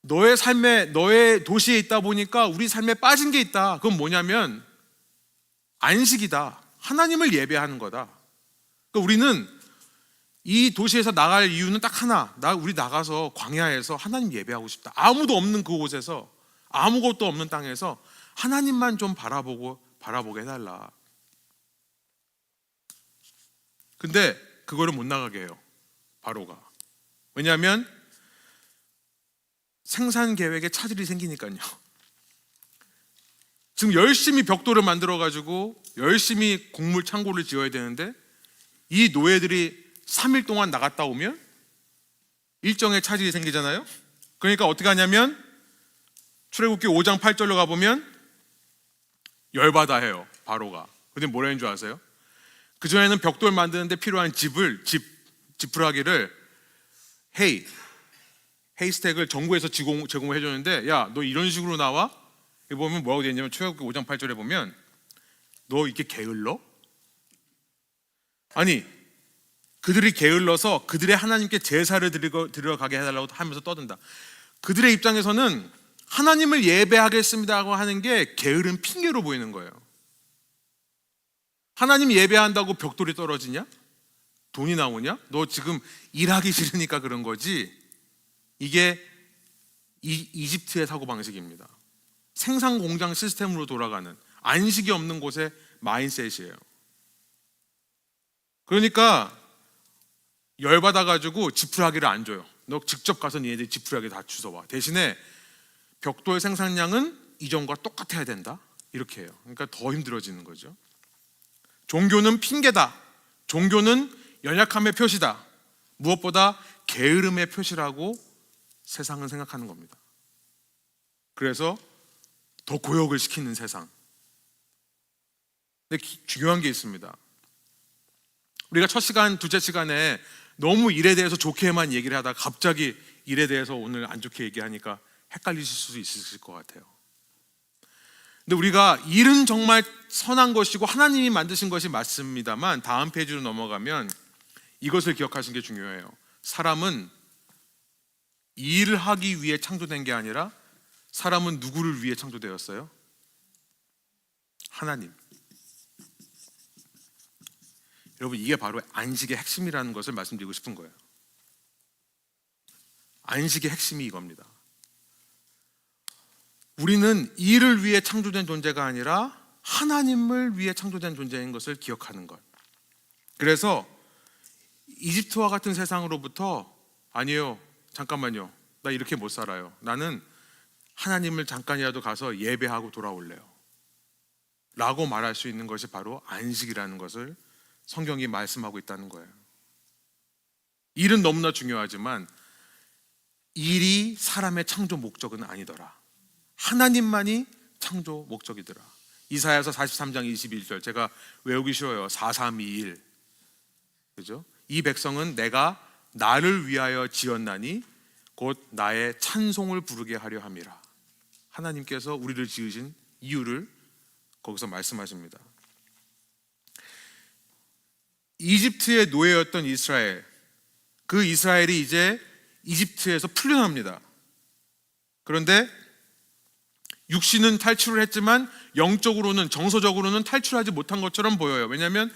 너의 삶에, 너의 도시에 있다 보니까 우리 삶에 빠진 게 있다. 그건 뭐냐면 안식이다. 하나님을 예배하는 거다. 그러니까 우리는 이 도시에서 나갈 이유는 딱 하나. 우리 나가서 광야에서 하나님 예배하고 싶다. 아무도 없는 그곳에서, 아무것도 없는 땅에서 하나님만 좀 바라보게 해달라. 근데 그거를 못 나가게 해요, 바로가. 왜냐하면 생산 계획에 차질이 생기니까요. 지금 열심히 벽돌을 만들어가지고 열심히 곡물 창고를 지어야 되는데, 이 노예들이 3일 동안 나갔다 오면 일정에 차질이 생기잖아요. 그러니까 어떻게 하냐면 출애굽기 5장 8절로 가보면 열받아 해요, 바로가. 근데 뭐라 했는 줄 아세요? 그전에는 벽돌 만드는데 필요한 지푸라기를 헤이스택을 정부에서 제공을 해줬는데, 야, 너 이런 식으로 나와? 여기 보면 뭐라고 되어 있냐면 출애굽기 5장 8절에 보면 너 이렇게 게을러? 아니, 그들이 게을러서 그들의 하나님께 제사를 드려가게 해달라고 하면서 떠든다. 그들의 입장에서는 하나님을 예배하겠습니다고 하는 게 게으른 핑계로 보이는 거예요. 하나님 예배한다고 벽돌이 떨어지냐? 돈이 나오냐? 너 지금 일하기 싫으니까 그런 거지. 이게 이집트의 사고방식입니다. 생산 공장 시스템으로 돌아가는, 안식이 없는 곳의 마인셋이에요. 그러니까 열받아가지고 지푸라기를 안 줘요. 너 직접 가서 니네들이 지푸라기 다 주워와. 대신에 벽돌 생산량은 이전과 똑같아야 된다. 이렇게 해요. 그러니까 더 힘들어지는 거죠. 종교는 핑계다. 종교는 연약함의 표시다. 무엇보다 게으름의 표시라고 세상은 생각하는 겁니다. 그래서 더 고역을 시키는 세상. 근데 중요한 게 있습니다. 우리가 첫 시간, 둘째 시간에 너무 일에 대해서 좋게만 얘기를 하다가 갑자기 일에 대해서 오늘 안 좋게 얘기하니까 헷갈리실 수도 있을 것 같아요. 근데 우리가 일은 정말 선한 것이고 하나님이 만드신 것이 맞습니다만, 다음 페이지로 넘어가면 이것을 기억하시는 게 중요해요. 사람은 일을 하기 위해 창조된 게 아니라 사람은 누구를 위해 창조되었어요? 하나님. 여러분, 이게 바로 안식의 핵심이라는 것을 말씀드리고 싶은 거예요. 안식의 핵심이 이겁니다. 우리는 일을 위해 창조된 존재가 아니라 하나님을 위해 창조된 존재인 것을 기억하는 것. 그래서 이집트와 같은 세상으로부터, 아니요, 잠깐만요, 나 이렇게 못 살아요, 나는 하나님을 잠깐이라도 가서 예배하고 돌아올래요 라고 말할 수 있는 것이 바로 안식이라는 것을 성경이 말씀하고 있다는 거예요. 일은 너무나 중요하지만 일이 사람의 창조 목적은 아니더라. 하나님만이 창조 목적이더라. 이사야서 43장 21절, 제가 외우기 쉬워요. 4321. 그죠? 이 백성은 내가 나를 위하여 지었나니 곧 나의 찬송을 부르게 하려 함이라. 하나님께서 우리를 지으신 이유를 거기서 말씀하십니다. 이집트의 노예였던 이스라엘, 그 이스라엘이 이제 이집트에서 풀려납니다. 그런데 육신은 탈출을 했지만 영적으로는, 정서적으로는 탈출하지 못한 것처럼 보여요. 왜냐하면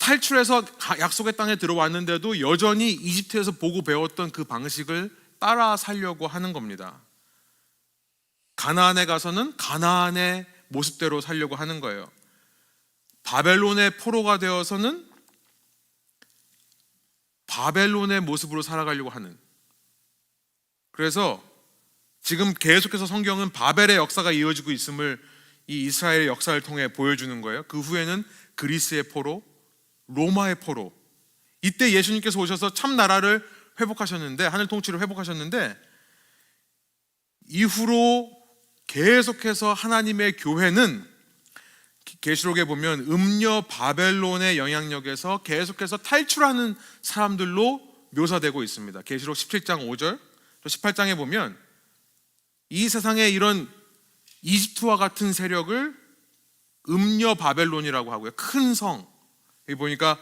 탈출해서 약속의 땅에 들어왔는데도 여전히 이집트에서 보고 배웠던 그 방식을 따라 살려고 하는 겁니다. 가나안에 가서는 가나안의 모습대로 살려고 하는 거예요. 바벨론의 포로가 되어서는 바벨론의 모습으로 살아가려고 하는. 그래서 지금 계속해서 성경은 바벨의 역사가 이어지고 있음을 이 이스라엘의 역사를 통해 보여주는 거예요. 그 후에는 그리스의 포로, 로마의 포로. 이때 예수님께서 오셔서 참 나라를 회복하셨는데, 하늘 통치를 회복하셨는데, 이후로 계속해서 하나님의 교회는 계시록에 보면 음녀 바벨론의 영향력에서 계속해서 탈출하는 사람들로 묘사되고 있습니다. 계시록 17장 5절, 또 18장에 보면 이 세상에 이런 이집트와 같은 세력을 음녀 바벨론이라고 하고요. 큰 성. 여기 보니까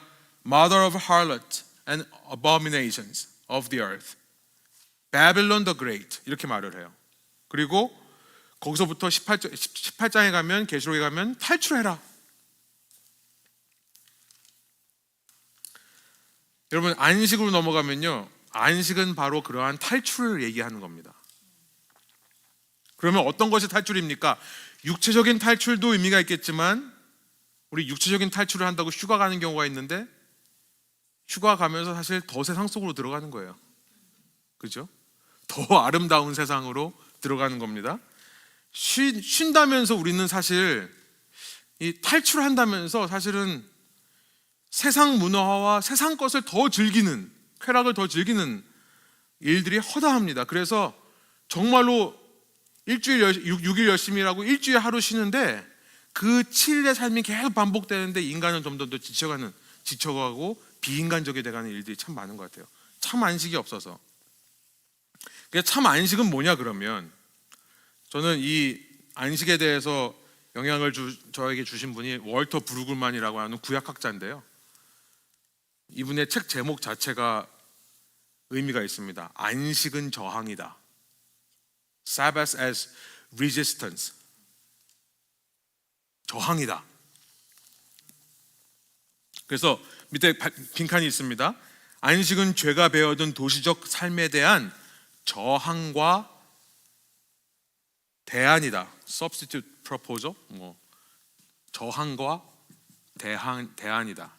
Mother of harlot and abominations of the earth, Babylon the Great, 이렇게 말을 해요. 그리고 거기서부터 18장에 가면, 계시록에 가면 탈출해라. 여러분, 안식으로 넘어가면요, 안식은 바로 그러한 탈출을 얘기하는 겁니다. 그러면 어떤 것이 탈출입니까? 육체적인 탈출도 의미가 있겠지만, 우리 육체적인 탈출을 한다고 휴가 가는 경우가 있는데, 휴가 가면서 사실 더 세상 속으로 들어가는 거예요. 그죠? 더 아름다운 세상으로 들어가는 겁니다. 쉰다면서 우리는 사실 이 탈출한다면서 사실은 세상 문화와 세상 것을 더 즐기는, 쾌락을 더 즐기는 일들이 허다합니다. 그래서 정말로 6일 열심히 일하고 일주일에 하루 쉬는데 그 7일의 삶이 계속 반복되는데 인간은 점점 더 지쳐가고 비인간적이 돼가는 일들이 참 많은 것 같아요. 참 안식이 없어서. 참 안식은 뭐냐 그러면, 저는 이 안식에 대해서 영향을 저에게 주신 분이 월터 브루글만이라고 하는 구약학자인데요. 이분의 책 제목 자체가 의미가 있습니다. 안식은 저항이다. Sabbath as resistance. 저항이다. 그래서 밑에 빈칸이 있습니다. 안식은 죄가 배어든 도시적 삶에 대한 저항과 대안이다. Substitute proposal, 저항과 대안이다.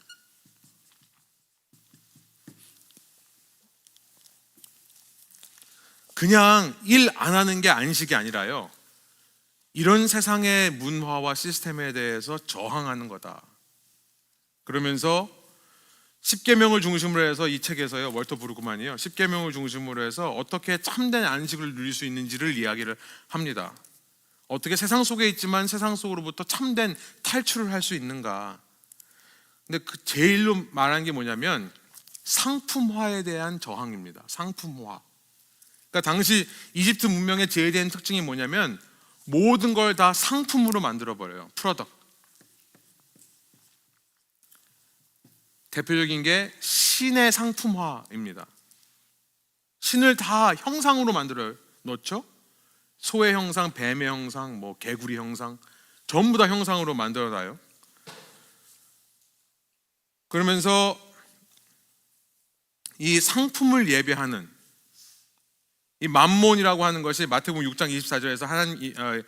그냥 일 안 하는 게 안식이 아니라요, 이런 세상의 문화와 시스템에 대해서 저항하는 거다. 그러면서 십계명을 중심으로 해서, 이 책에서요, 월터 브루그만이요, 십계명을 중심으로 해서 어떻게 참된 안식을 누릴 수 있는지를 이야기를 합니다. 어떻게 세상 속에 있지만 세상 속으로부터 참된 탈출을 할 수 있는가. 근데 그 제일로 말한 게 뭐냐면 상품화에 대한 저항입니다. 상품화. 그러니까 당시 이집트 문명의 제일 된 특징이 뭐냐면 모든 걸 다 상품으로 만들어버려요. 프로덕트. 대표적인 게 신의 상품화입니다. 신을 다 형상으로 만들어 놓죠. 소의 형상, 뱀의 형상, 개구리 형상, 전부 다 형상으로 만들어 놔요. 그러면서 이 상품을 예배하는 이 맘몬이라고 하는 것이 마태복음 6장 24절에서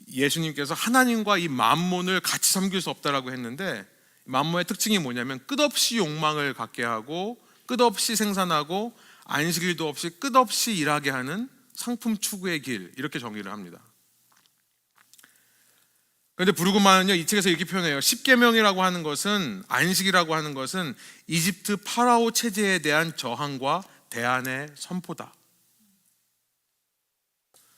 예수님께서 하나님과 이 맘몬을 같이 섬길 수 없다라고 했는데, 맘몬의 특징이 뭐냐면 끝없이 욕망을 갖게 하고 끝없이 생산하고 안식일도 없이 끝없이 일하게 하는 상품 추구의 길, 이렇게 정의를 합니다. 그런데 브루그만은요, 이 책에서 이렇게 표현해요. 십계명이라고 하는 것은, 안식이라고 하는 것은 이집트 파라오 체제에 대한 저항과 대안의 선포다.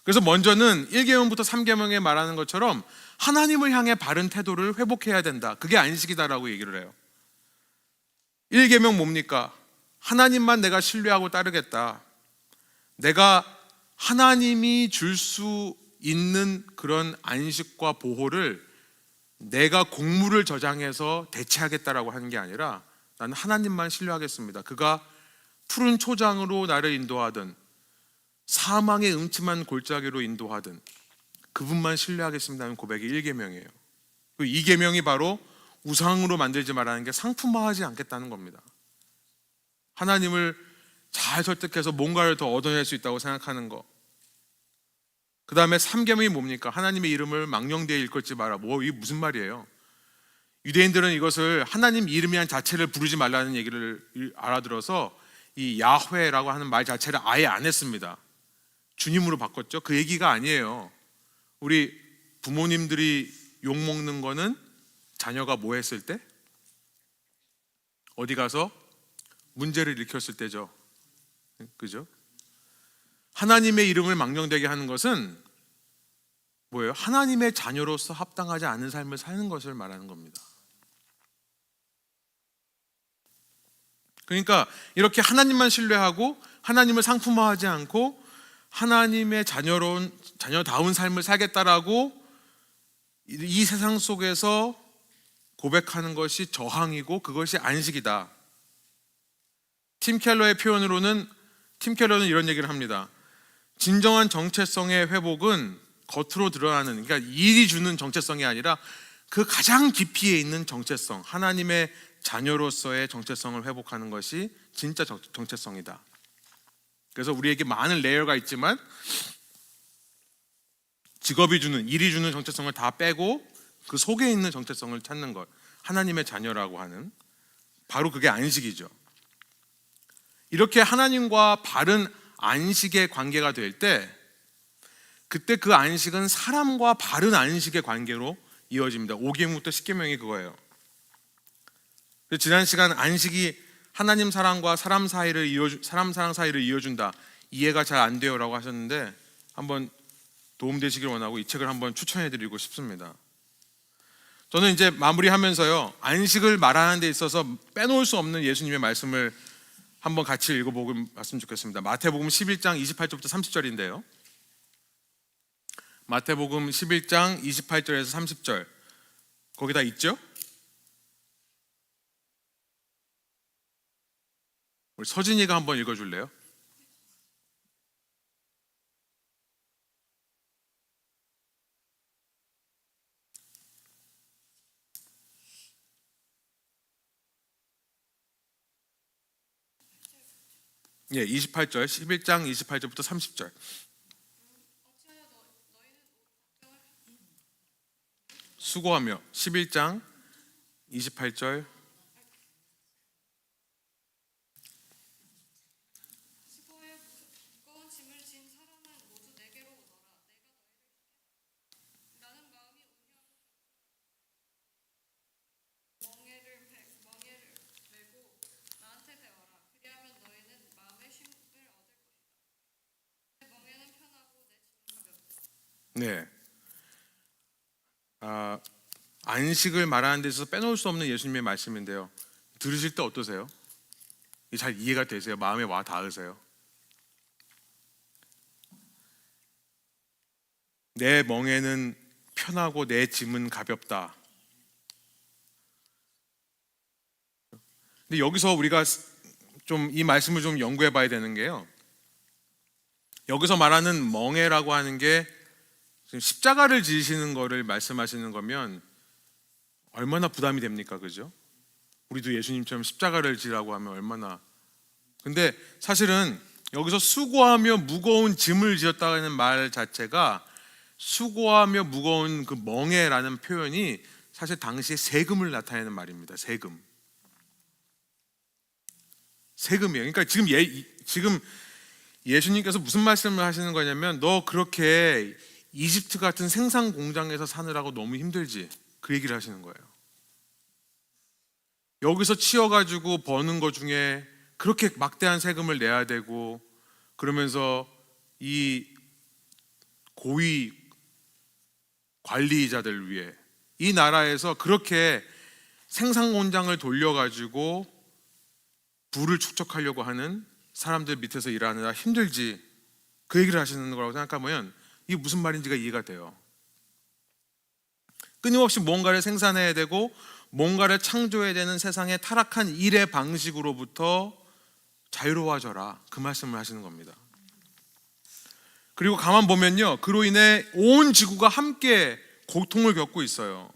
그래서 먼저는 1계명부터 3계명에 말하는 것처럼 하나님을 향해 바른 태도를 회복해야 된다. 그게 안식이다라고 얘기를 해요. 1계명 뭡니까? 하나님만 내가 신뢰하고 따르겠다. 내가 하나님이 줄 수 있는 그런 안식과 보호를 내가 공물을 저장해서 대체하겠다라고 하는 게 아니라 나는 하나님만 신뢰하겠습니다. 그가 푸른 초장으로 나를 인도하든 사망의 음침한 골짜기로 인도하든 그분만 신뢰하겠습니다는 고백이 1계명이에요. 그 2계명이 바로 우상으로 만들지 말라는 게 상품화하지 않겠다는 겁니다. 하나님을 잘 설득해서 뭔가를 더 얻어낼 수 있다고 생각하는 거. 그 다음에 3계명이 뭡니까? 하나님의 이름을 망령되이 일컫지 마라. 이게 무슨 말이에요? 유대인들은 이것을 하나님 이름이란 자체를 부르지 말라는 얘기를 알아들어서 이 야훼라고 하는 말 자체를 아예 안 했습니다. 주님으로 바꿨죠. 그 얘기가 아니에요. 우리 부모님들이 욕먹는 거는 자녀가 뭐 했을 때? 어디 가서 문제를 일으켰을 때죠. 그죠? 하나님의 이름을 망령되게 하는 것은 뭐예요? 하나님의 자녀로서 합당하지 않은 삶을 사는 것을 말하는 겁니다. 그러니까 이렇게 하나님만 신뢰하고 하나님을 상품화하지 않고 하나님의 자녀다운 삶을 살겠다라고 이 세상 속에서 고백하는 것이 저항이고 그것이 안식이다. 팀 켈러의 표현으로는 팀 켈러는 이런 얘기를 합니다. 진정한 정체성의 회복은 겉으로 드러나는, 그러니까 일이 주는 정체성이 아니라 그 가장 깊이에 있는 정체성, 하나님의 자녀로서의 정체성을 회복하는 것이 진짜 정체성이다. 그래서 우리에게 많은 레이어가 있지만 직업이 주는, 일이 주는 정체성을 다 빼고 그 속에 있는 정체성을 찾는 것, 하나님의 자녀라고 하는, 바로 그게 안식이죠. 이렇게 하나님과 바른 안식의 관계가 될 때 그때 그 안식은 사람과 바른 안식의 관계로 이어집니다. 5계명부터 10계명이 그거예요. 지난 시간 안식이 하나님 사랑과 사람 사랑 사이를 이어준다, 이해가 잘 안 돼요라고 하셨는데 한번 도움되시길 원하고 이 책을 한번 추천해드리고 싶습니다. 저는 이제 마무리하면서요, 안식을 말하는 데 있어서 빼놓을 수 없는 예수님의 말씀을 한번 같이 읽어보고 왔으면 좋겠습니다. 마태복음 11장 28절부터 30절인데요. 마태복음 11장 28절에서 30절 거기다 있죠? 우리 서진이가 한번 읽어줄래요? 예, 28절, 11장 28절부터 30절. 수고하며 11장 28절. 네. 안식을 말하는 데 있어서 빼놓을 수 없는 예수님의 말씀인데요. 들으실 때 어떠세요? 잘 이해가 되세요? 마음에 와 닿으세요? 내 멍에는 편하고 내 짐은 가볍다. 근데 여기서 우리가 좀 이 말씀을 좀 연구해 봐야 되는 게요, 여기서 말하는 멍에라고 하는 게 십자가를 지시는 거를 말씀하시는 거면 얼마나 부담이 됩니까? 그죠? 우리도 예수님처럼 십자가를 지라고 하면 얼마나. 근데 사실은 여기서 수고하며 무거운 짐을 지었다는 말 자체가, 수고하며 무거운 그 멍에라는 표현이 사실 당시에 세금을 나타내는 말입니다. 세금이에요. 그러니까 지금 예수님께서 무슨 말씀을 하시는 거냐면, 너 그렇게 이집트 같은 생산 공장에서 사느라고 너무 힘들지? 그 얘기를 하시는 거예요. 여기서 치여가지고 버는 것 중에 그렇게 막대한 세금을 내야 되고, 그러면서 이 고위 관리자들 위해 이 나라에서 그렇게 생산 공장을 돌려가지고 부를 축적하려고 하는 사람들 밑에서 일하느라 힘들지, 그 얘기를 하시는 거라고 생각하면 이게 무슨 말인지가 이해가 돼요. 끊임없이 뭔가를 생산해야 되고 뭔가를 창조해야 되는 세상의 타락한 일의 방식으로부터 자유로워져라, 그 말씀을 하시는 겁니다. 그리고 가만 보면요, 그로 인해 온 지구가 함께 고통을 겪고 있어요.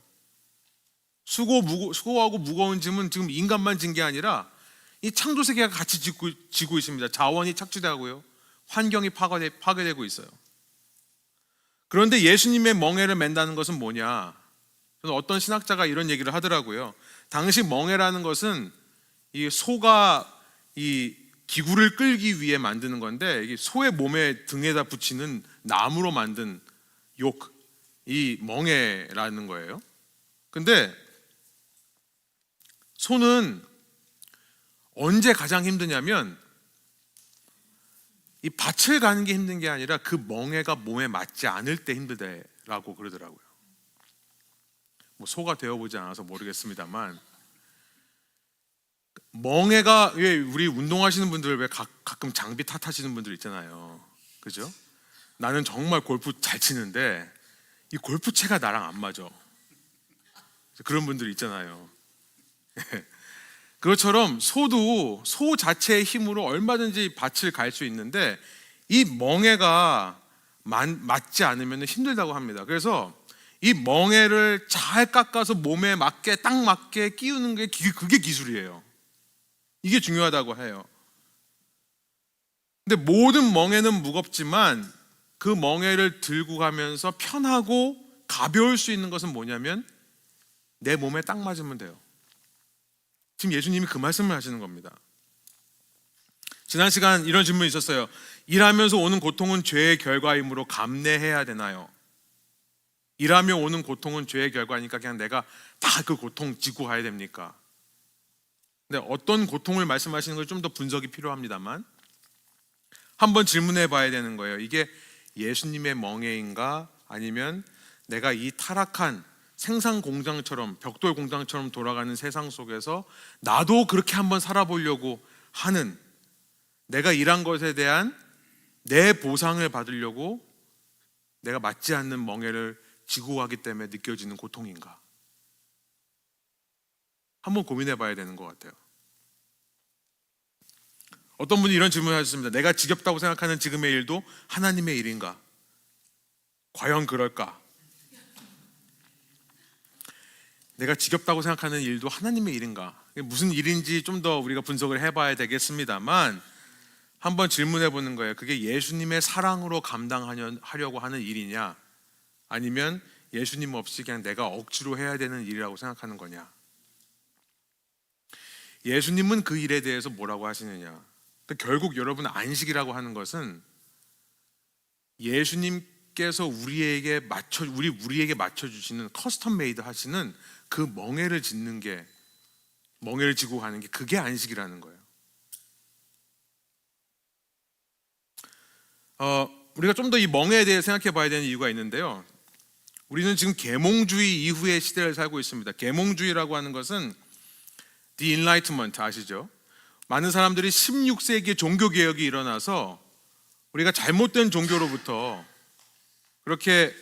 수고하고 무거운 짐은 지금 인간만 진 게 아니라 이 창조 세계가 같이 지고 있습니다. 자원이 착취되고요, 환경이 파괴되고 있어요. 그런데 예수님의 멍에를 맨다는 것은 뭐냐? 어떤 신학자가 이런 얘기를 하더라고요. 당시 멍에라는 것은 이 소가 이 기구를 끌기 위해 만드는 건데, 이 소의 몸에 등에다 붙이는 나무로 만든 욕, 이 멍에라는 거예요. 근데 소는 언제 가장 힘드냐면 이 밭을 가는 게 힘든 게 아니라 그 멍에가 몸에 맞지 않을 때 힘들다라고 그러더라고요. 뭐 소가 되어보지 않아서 모르겠습니다만, 멍에가, 왜 우리 운동하시는 분들 왜 가끔 장비 탓하시는 분들 있잖아요, 그죠? 나는 정말 골프 잘 치는데 이 골프채가 나랑 안 맞아, 그런 분들 있잖아요. 그것처럼 소도 소 자체의 힘으로 얼마든지 밭을 갈 수 있는데 이 멍에가 맞지 않으면 힘들다고 합니다. 그래서 이 멍에를 잘 깎아서 몸에 맞게, 딱 맞게 끼우는 게 그게 기술이에요. 이게 중요하다고 해요. 근데 모든 멍에는 무겁지만 그 멍에를 들고 가면서 편하고 가벼울 수 있는 것은 뭐냐면 내 몸에 딱 맞으면 돼요. 지금 예수님이 그 말씀을 하시는 겁니다. 지난 시간 이런 질문이 있었어요. 일하면서 오는 고통은 죄의 결과이므로 감내해야 되나요? 일하며 오는 고통은 죄의 결과니까 그냥 내가 다 그 고통 지고 가야 됩니까? 근데 어떤 고통을 말씀하시는 걸 좀 더 분석이 필요합니다만 한번 질문해 봐야 되는 거예요. 이게 예수님의 멍에인가, 아니면 내가 이 타락한 생산 공장처럼, 벽돌 공장처럼 돌아가는 세상 속에서 나도 그렇게 한번 살아보려고 하는, 내가 일한 것에 대한 내 보상을 받으려고 내가 맞지 않는 멍에를 지고 가기 때문에 느껴지는 고통인가? 한번 고민해 봐야 되는 것 같아요. 어떤 분이 이런 질문을 하셨습니다. 내가 지겹다고 생각하는 지금의 일도 하나님의 일인가? 과연 그럴까? 내가 지겹다고 생각하는 일도 하나님의 일인가? 무슨 일인지 좀 더 우리가 분석을 해봐야 되겠습니다만 한번 질문해 보는 거예요. 그게 예수님의 사랑으로 감당하려고 하는 일이냐, 아니면 예수님 없이 그냥 내가 억지로 해야 되는 일이라고 생각하는 거냐? 예수님은 그 일에 대해서 뭐라고 하시느냐? 결국 여러분, 안식이라고 하는 것은 예수님께서 우리에게 맞춰주시는, 커스텀 메이드 하시는 그 멍에를 지고 가는 게, 그게 안식이라는 거예요. 우리가 좀 더 이 멍에에 대해 생각해 봐야 되는 이유가 있는데요. 우리는 지금 계몽주의 이후의 시대를 살고 있습니다. 계몽주의라고 하는 것은 The Enlightenment 아시죠? 많은 사람들이 16세기에 종교개혁이 일어나서 우리가 잘못된 종교로부터 그렇게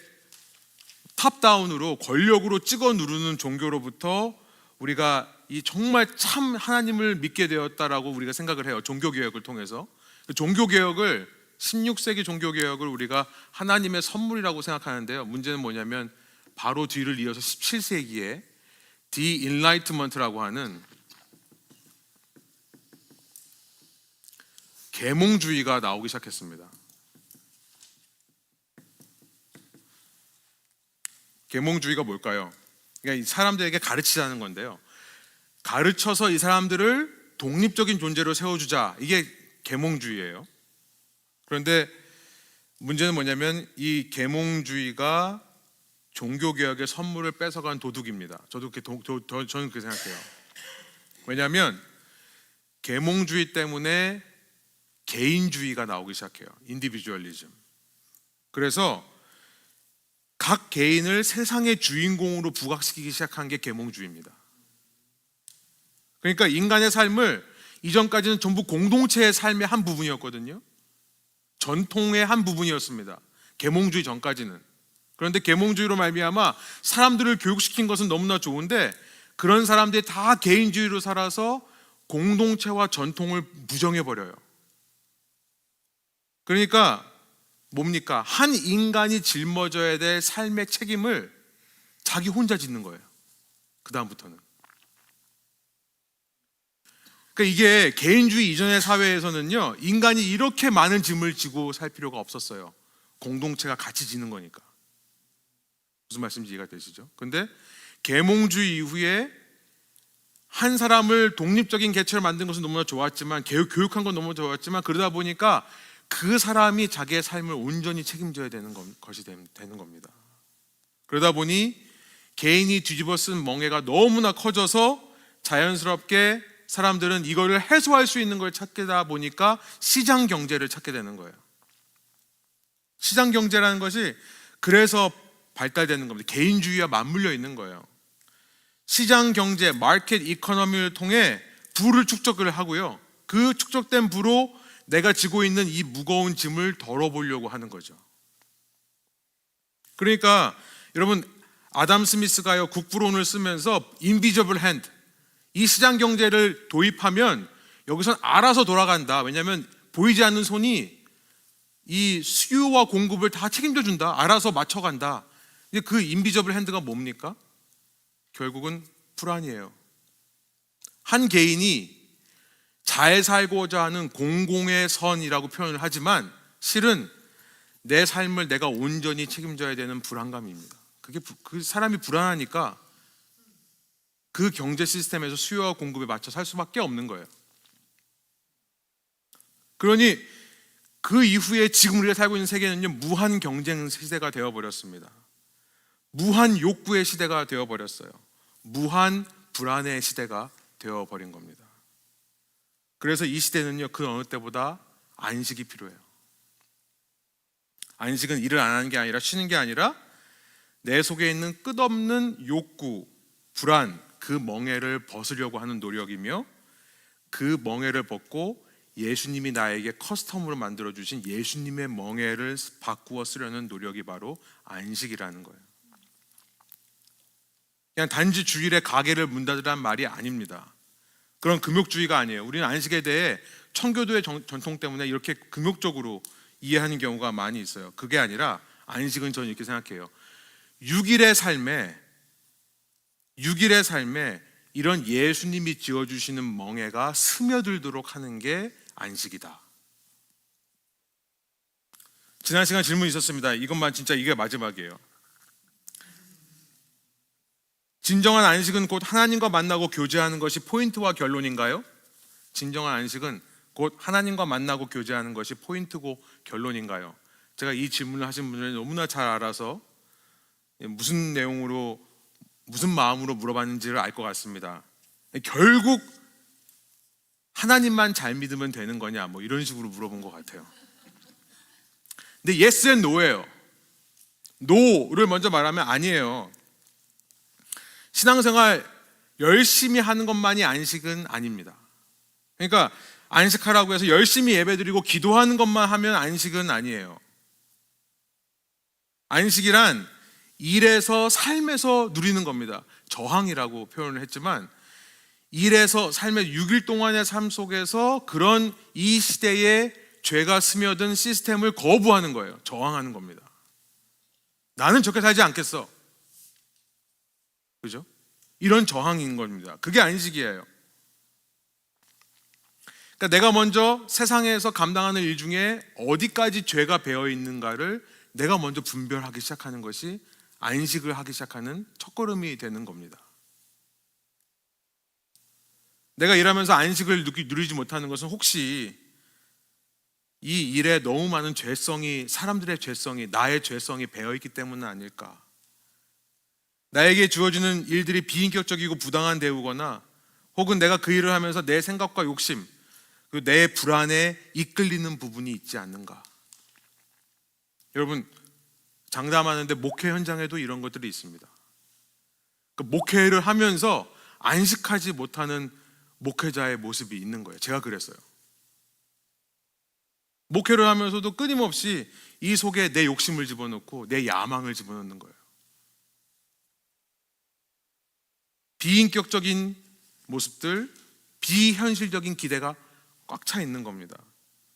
탑다운으로 권력으로 찍어 누르는 종교로부터 우리가 이 정말 참 하나님을 믿게 되었다라고 우리가 생각을 해요. 종교개혁을 통해서. 16세기 종교개혁을 우리가 하나님의 선물이라고 생각하는데요. 문제는 뭐냐면 바로 뒤를 이어서 17세기에 The Enlightenment라고 하는 계몽주의가 나오기 시작했습니다. 계몽주의가 뭘까요? 그러니까 이 사람들에게 가르치자는 건데요. 가르쳐서 이 사람들을 독립적인 존재로 세워주자, 이게 계몽주의예요. 그런데 문제는 뭐냐면 이 계몽주의가 종교개혁의 선물을 뺏어간 도둑입니다. 저는 그렇게 생각해요. 왜냐하면 계몽주의 때문에 개인주의가 나오기 시작해요. 인디비주얼리즘. 그래서 각 개인을 세상의 주인공으로 부각시키기 시작한 게 계몽주의입니다. 그러니까 인간의 삶을 이전까지는 전부 공동체의 삶의 한 부분이었거든요. 전통의 한 부분이었습니다. 계몽주의 전까지는. 그런데 계몽주의로 말미암아 사람들을 교육시킨 것은 너무나 좋은데 그런 사람들이 다 개인주의로 살아서 공동체와 전통을 부정해버려요. 그러니까 뭡니까? 한 인간이 짊어져야 될 삶의 책임을 자기 혼자 짓는 거예요. 그 다음부터는. 그러니까 이게 개인주의 이전의 사회에서는요, 인간이 이렇게 많은 짐을 지고 살 필요가 없었어요. 공동체가 같이 지는 거니까. 무슨 말씀인지 이해가 되시죠? 근데 계몽주의 이후에 한 사람을 독립적인 개체로 만든 것은 너무나 좋았지만, 교육한 건 너무 좋았지만, 그러다 보니까 그 사람이 자기의 삶을 온전히 책임져야 되는 것이 되는 겁니다. 그러다 보니 개인이 뒤집어 쓴 멍해가 너무나 커져서 자연스럽게 사람들은 이거를 해소할 수 있는 걸 찾다 보니까 시장 경제를 찾게 되는 거예요. 시장 경제라는 것이 그래서 발달되는 겁니다. 개인주의와 맞물려 있는 거예요. 시장 경제, 마켓 이코노미를 통해 부를 축적을 하고요. 그 축적된 부로 내가 지고 있는 이 무거운 짐을 덜어보려고 하는 거죠. 그러니까 여러분, 아담 스미스가요, 국부론을 쓰면서 인비저블 핸드, 이 시장 경제를 도입하면 여기선 알아서 돌아간다. 왜냐하면 보이지 않는 손이 이 수요와 공급을 다 책임져 준다. 알아서 맞춰간다. 그 인비저블 핸드가 뭡니까? 결국은 불안이에요. 한 개인이 잘 살고자 하는 공공의 선이라고 표현을 하지만 실은 내 삶을 내가 온전히 책임져야 되는 불안감입니다. 그 사람이 불안하니까 그 경제 시스템에서 수요와 공급에 맞춰 살 수밖에 없는 거예요. 그러니 그 이후에 지금 우리가 살고 있는 세계는요, 무한 경쟁 시대가 되어버렸습니다. 무한 욕구의 시대가 되어버렸어요. 무한 불안의 시대가 되어버린 겁니다. 그래서 이 시대는요, 그 어느 때보다 안식이 필요해요. 안식은 일을 안 하는 게 아니라 쉬는 게 아니라 내 속에 있는 끝없는 욕구, 불안, 그 멍에를 벗으려고 하는 노력이며 그 멍에를 벗고 예수님이 나에게 커스텀으로 만들어주신 예수님의 멍에를 바꾸어 쓰려는 노력이 바로 안식이라는 거예요. 그냥 단지 주일에 가게를 문 닫으라는 말이 아닙니다. 그런 금욕주의가 아니에요. 우리는 안식에 대해 청교도의 전통 때문에 이렇게 금욕적으로 이해하는 경우가 많이 있어요. 그게 아니라 안식은 저는 이렇게 생각해요. 6일의 삶에 이런 예수님이 지어주시는 멍에가 스며들도록 하는 게 안식이다. 지난 시간 질문이 있었습니다. 이것만 진짜 이게 마지막이에요. 진정한 안식은 곧 하나님과 만나고 교제하는 것이 포인트와 결론인가요? 진정한 안식은 곧 하나님과 만나고 교제하는 것이 포인트고 결론인가요? 제가 이 질문을 하신 분들은 너무나 잘 알아서 무슨 내용으로, 무슨 마음으로 물어봤는지를 알 것 같습니다. 결국 하나님만 잘 믿으면 되는 거냐, 뭐 이런 식으로 물어본 것 같아요. 근데 yes and no예요. no를 먼저 말하면 아니에요. 신앙생활 열심히 하는 것만이 안식은 아닙니다. 그러니까 안식하라고 해서 열심히 예배드리고 기도하는 것만 하면 안식은 아니에요. 안식이란 일에서 삶에서 누리는 겁니다. 저항이라고 표현을 했지만 일에서 삶의 6일 동안의 삶 속에서 그런 이 시대에 죄가 스며든 시스템을 거부하는 거예요. 저항하는 겁니다. 나는 저렇게 살지 않겠어. 그죠? 이런 저항인 겁니다. 그게 안식이에요. 그러니까 내가 먼저 세상에서 감당하는 일 중에 어디까지 죄가 배어 있는가를 내가 먼저 분별하기 시작하는 것이 안식을 하기 시작하는 첫걸음이 되는 겁니다. 내가 일하면서 안식을 누리지 못하는 것은 혹시 이 일에 너무 많은 죄성이, 사람들의 죄성이, 나의 죄성이 배어 있기 때문은 아닐까? 나에게 주어지는 일들이 비인격적이고 부당한 대우거나 혹은 내가 그 일을 하면서 내 생각과 욕심, 그리고 내 불안에 이끌리는 부분이 있지 않는가? 여러분, 장담하는데 목회 현장에도 이런 것들이 있습니다. 그 목회를 하면서 안식하지 못하는 목회자의 모습이 있는 거예요. 제가 그랬어요. 목회를 하면서도 끊임없이 이 속에 내 욕심을 집어넣고 내 야망을 집어넣는 거예요. 비인격적인 모습들, 비현실적인 기대가 꽉 차 있는 겁니다.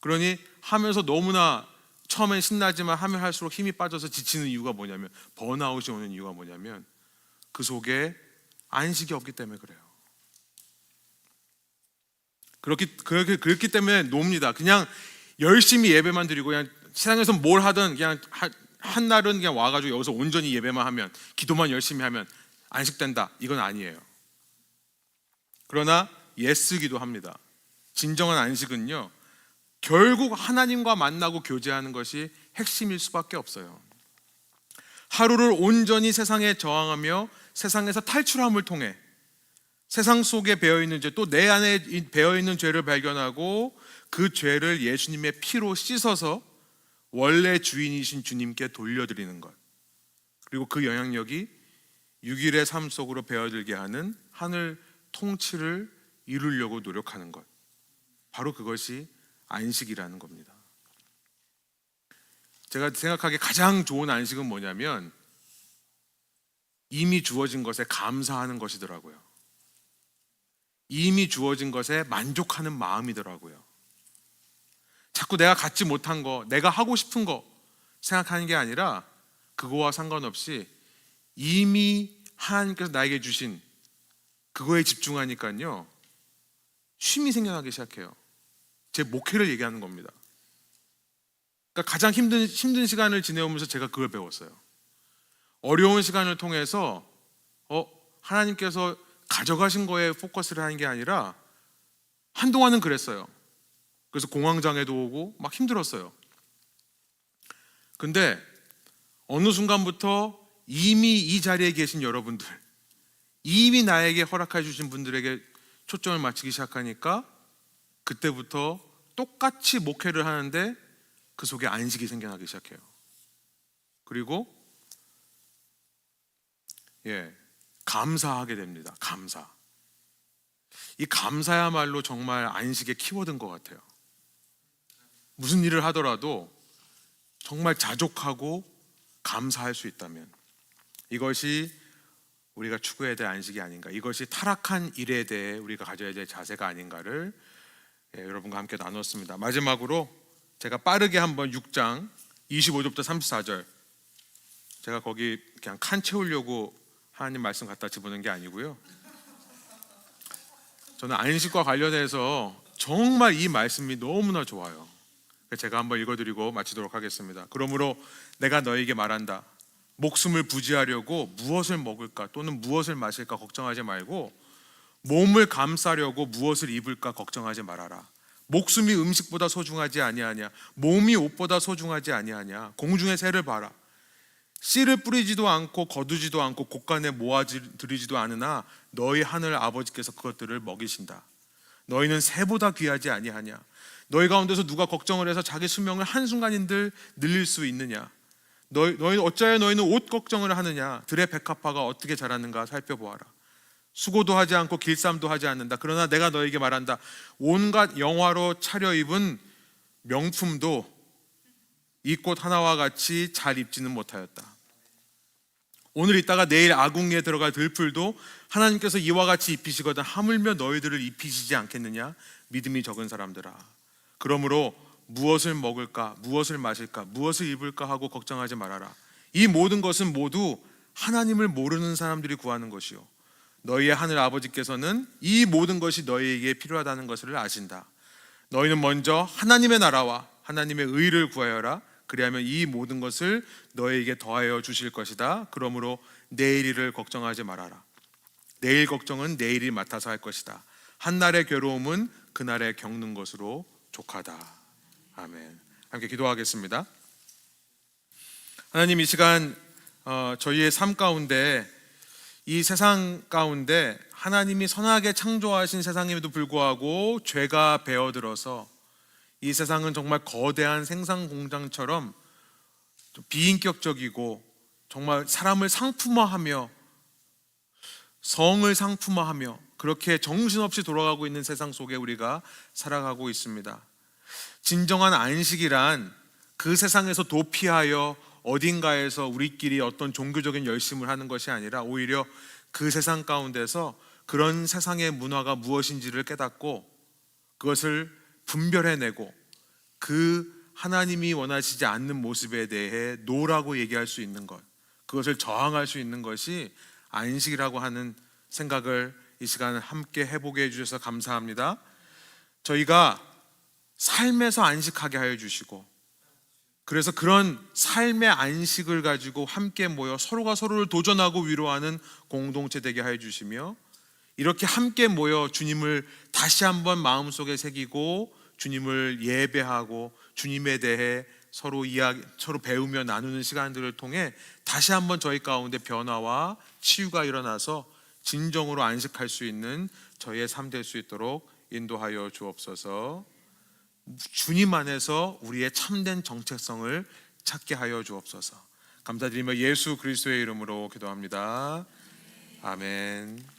그러니 하면서 너무나 처음엔 신나지만 하면 할수록 힘이 빠져서 지치는 이유가 뭐냐면, 번아웃이 오는 이유가 뭐냐면 그 속에 안식이 없기 때문에 그래요. 그렇기 때문에 놉니다. 그냥 열심히 예배만 드리고 그냥 세상에서 뭘 하든 그냥 한 날은 그냥 와가지고 여기서 온전히 예배만 하면, 기도만 열심히 하면 안식된다, 이건 아니에요. 그러나 예쓰기도 합니다. 진정한 안식은요, 결국 하나님과 만나고 교제하는 것이 핵심일 수밖에 없어요. 하루를 온전히 세상에 저항하며 세상에서 탈출함을 통해 세상 속에 배어있는 죄, 또 내 안에 배어있는 죄를 발견하고 그 죄를 예수님의 피로 씻어서 원래 주인이신 주님께 돌려드리는 것, 그리고 그 영향력이 6일의 삶 속으로 배어들게 하는 하늘 통치를 이루려고 노력하는 것, 바로 그것이 안식이라는 겁니다. 제가 생각하기에 가장 좋은 안식은 뭐냐면 이미 주어진 것에 감사하는 것이더라고요. 이미 주어진 것에 만족하는 마음이더라고요. 자꾸 내가 갖지 못한 거, 내가 하고 싶은 거 생각하는 게 아니라 그거와 상관없이 이미 하나님께서 나에게 주신 그거에 집중하니까요, 쉼이 생겨나기 시작해요. 제 목회를 얘기하는 겁니다. 그러니까 가장 힘든 시간을 지내오면서 제가 그걸 배웠어요. 어려운 시간을 통해서 하나님께서 가져가신 거에 포커스를 하는 게 아니라, 한동안은 그랬어요. 그래서 공황장애도 오고 막 힘들었어요. 근데 어느 순간부터 이미 이 자리에 계신 여러분들, 이미 나에게 허락해 주신 분들에게 초점을 맞추기 시작하니까 그때부터 똑같이 목회를 하는데 그 속에 안식이 생겨나기 시작해요. 그리고 감사하게 됩니다. 감사. 이 감사야말로 정말 안식의 키워드인 것 같아요. 무슨 일을 하더라도 정말 자족하고 감사할 수 있다면 이것이 우리가 추구해야 될 안식이 아닌가, 이것이 타락한 일에 대해 우리가 가져야 될 자세가 아닌가를 여러분과 함께 나눴습니다. 마지막으로 제가 빠르게 한번 6장 25절부터 34절, 제가 거기 그냥 칸 채우려고 하나님 말씀 갖다 집어넣은 게 아니고요, 저는 안식과 관련해서 정말 이 말씀이 너무나 좋아요. 제가 한번 읽어드리고 마치도록 하겠습니다. 그러므로 내가 너에게 말한다. 목숨을 부지하려고 무엇을 먹을까 또는 무엇을 마실까 걱정하지 말고, 몸을 감싸려고 무엇을 입을까 걱정하지 말아라. 목숨이 음식보다 소중하지 아니하냐, 몸이 옷보다 소중하지 아니하냐. 공중의 새를 봐라. 씨를 뿌리지도 않고 거두지도 않고 곳간에 모아들이지도 않으나 너희 하늘 아버지께서 그것들을 먹이신다. 너희는 새보다 귀하지 아니하냐. 너희 가운데서 누가 걱정을 해서 자기 수명을 한순간인들 늘릴 수 있느냐. 너희 어찌하여 너희는 옷 걱정을 하느냐. 들의 백합화가 어떻게 자랐는가 살펴보아라. 수고도 하지 않고 길쌈도 하지 않는다. 그러나 내가 너에게 말한다. 온갖 영화로 차려입은 명품도 이 꽃 하나와 같이 잘 입지는 못하였다. 오늘 있다가 내일 아궁이에 들어갈 들풀도 하나님께서 이와 같이 입히시거든 하물며 너희들을 입히시지 않겠느냐. 믿음이 적은 사람들아. 그러므로 무엇을 먹을까, 무엇을 마실까, 무엇을 입을까 하고 걱정하지 말아라. 이 모든 것은 모두 하나님을 모르는 사람들이 구하는 것이요, 너희의 하늘 아버지께서는 이 모든 것이 너희에게 필요하다는 것을 아신다. 너희는 먼저 하나님의 나라와 하나님의 의를 구하여라. 그리하면 이 모든 것을 너희에게 더하여 주실 것이다. 그러므로 내일 일을 걱정하지 말아라. 내일 걱정은 내일이 맡아서 할 것이다. 한날의 괴로움은 그날에 겪는 것으로 족하다. 아멘. 함께 기도하겠습니다. 하나님, 이 시간 저희의 삶 가운데, 이 세상 가운데 하나님이 선하게 창조하신 세상임에도 불구하고 죄가 배어들어서 이 세상은 정말 거대한 생산 공장처럼 좀 비인격적이고 정말 사람을 상품화하며 성을 상품화하며 그렇게 정신없이 돌아가고 있는 세상 속에 우리가 살아가고 있습니다. 진정한 안식이란 그 세상에서 도피하여 어딘가에서 우리끼리 어떤 종교적인 열심을 하는 것이 아니라 오히려 그 세상 가운데서 그런 세상의 문화가 무엇인지를 깨닫고 그것을 분별해내고 그 하나님이 원하시지 않는 모습에 대해 노라고 얘기할 수 있는 것, 그것을 저항할 수 있는 것이 안식이라고 하는 생각을 이 시간 함께 해보게 해주셔서 감사합니다. 저희가 삶에서 안식하게 하여 주시고, 그래서 그런 삶의 안식을 가지고 함께 모여 서로가 서로를 도전하고 위로하는 공동체 되게 하여 주시며, 이렇게 함께 모여 주님을 다시 한번 마음속에 새기고 주님을 예배하고 주님에 대해 서로 배우며 나누는 시간들을 통해 다시 한번 저희 가운데 변화와 치유가 일어나서 진정으로 안식할 수 있는 저희의 삶 될 수 있도록 인도하여 주옵소서. 주님 안에서 우리의 참된 정체성을 찾게 하여 주옵소서. 감사드리며 예수 그리스도의 이름으로 기도합니다. 아멘.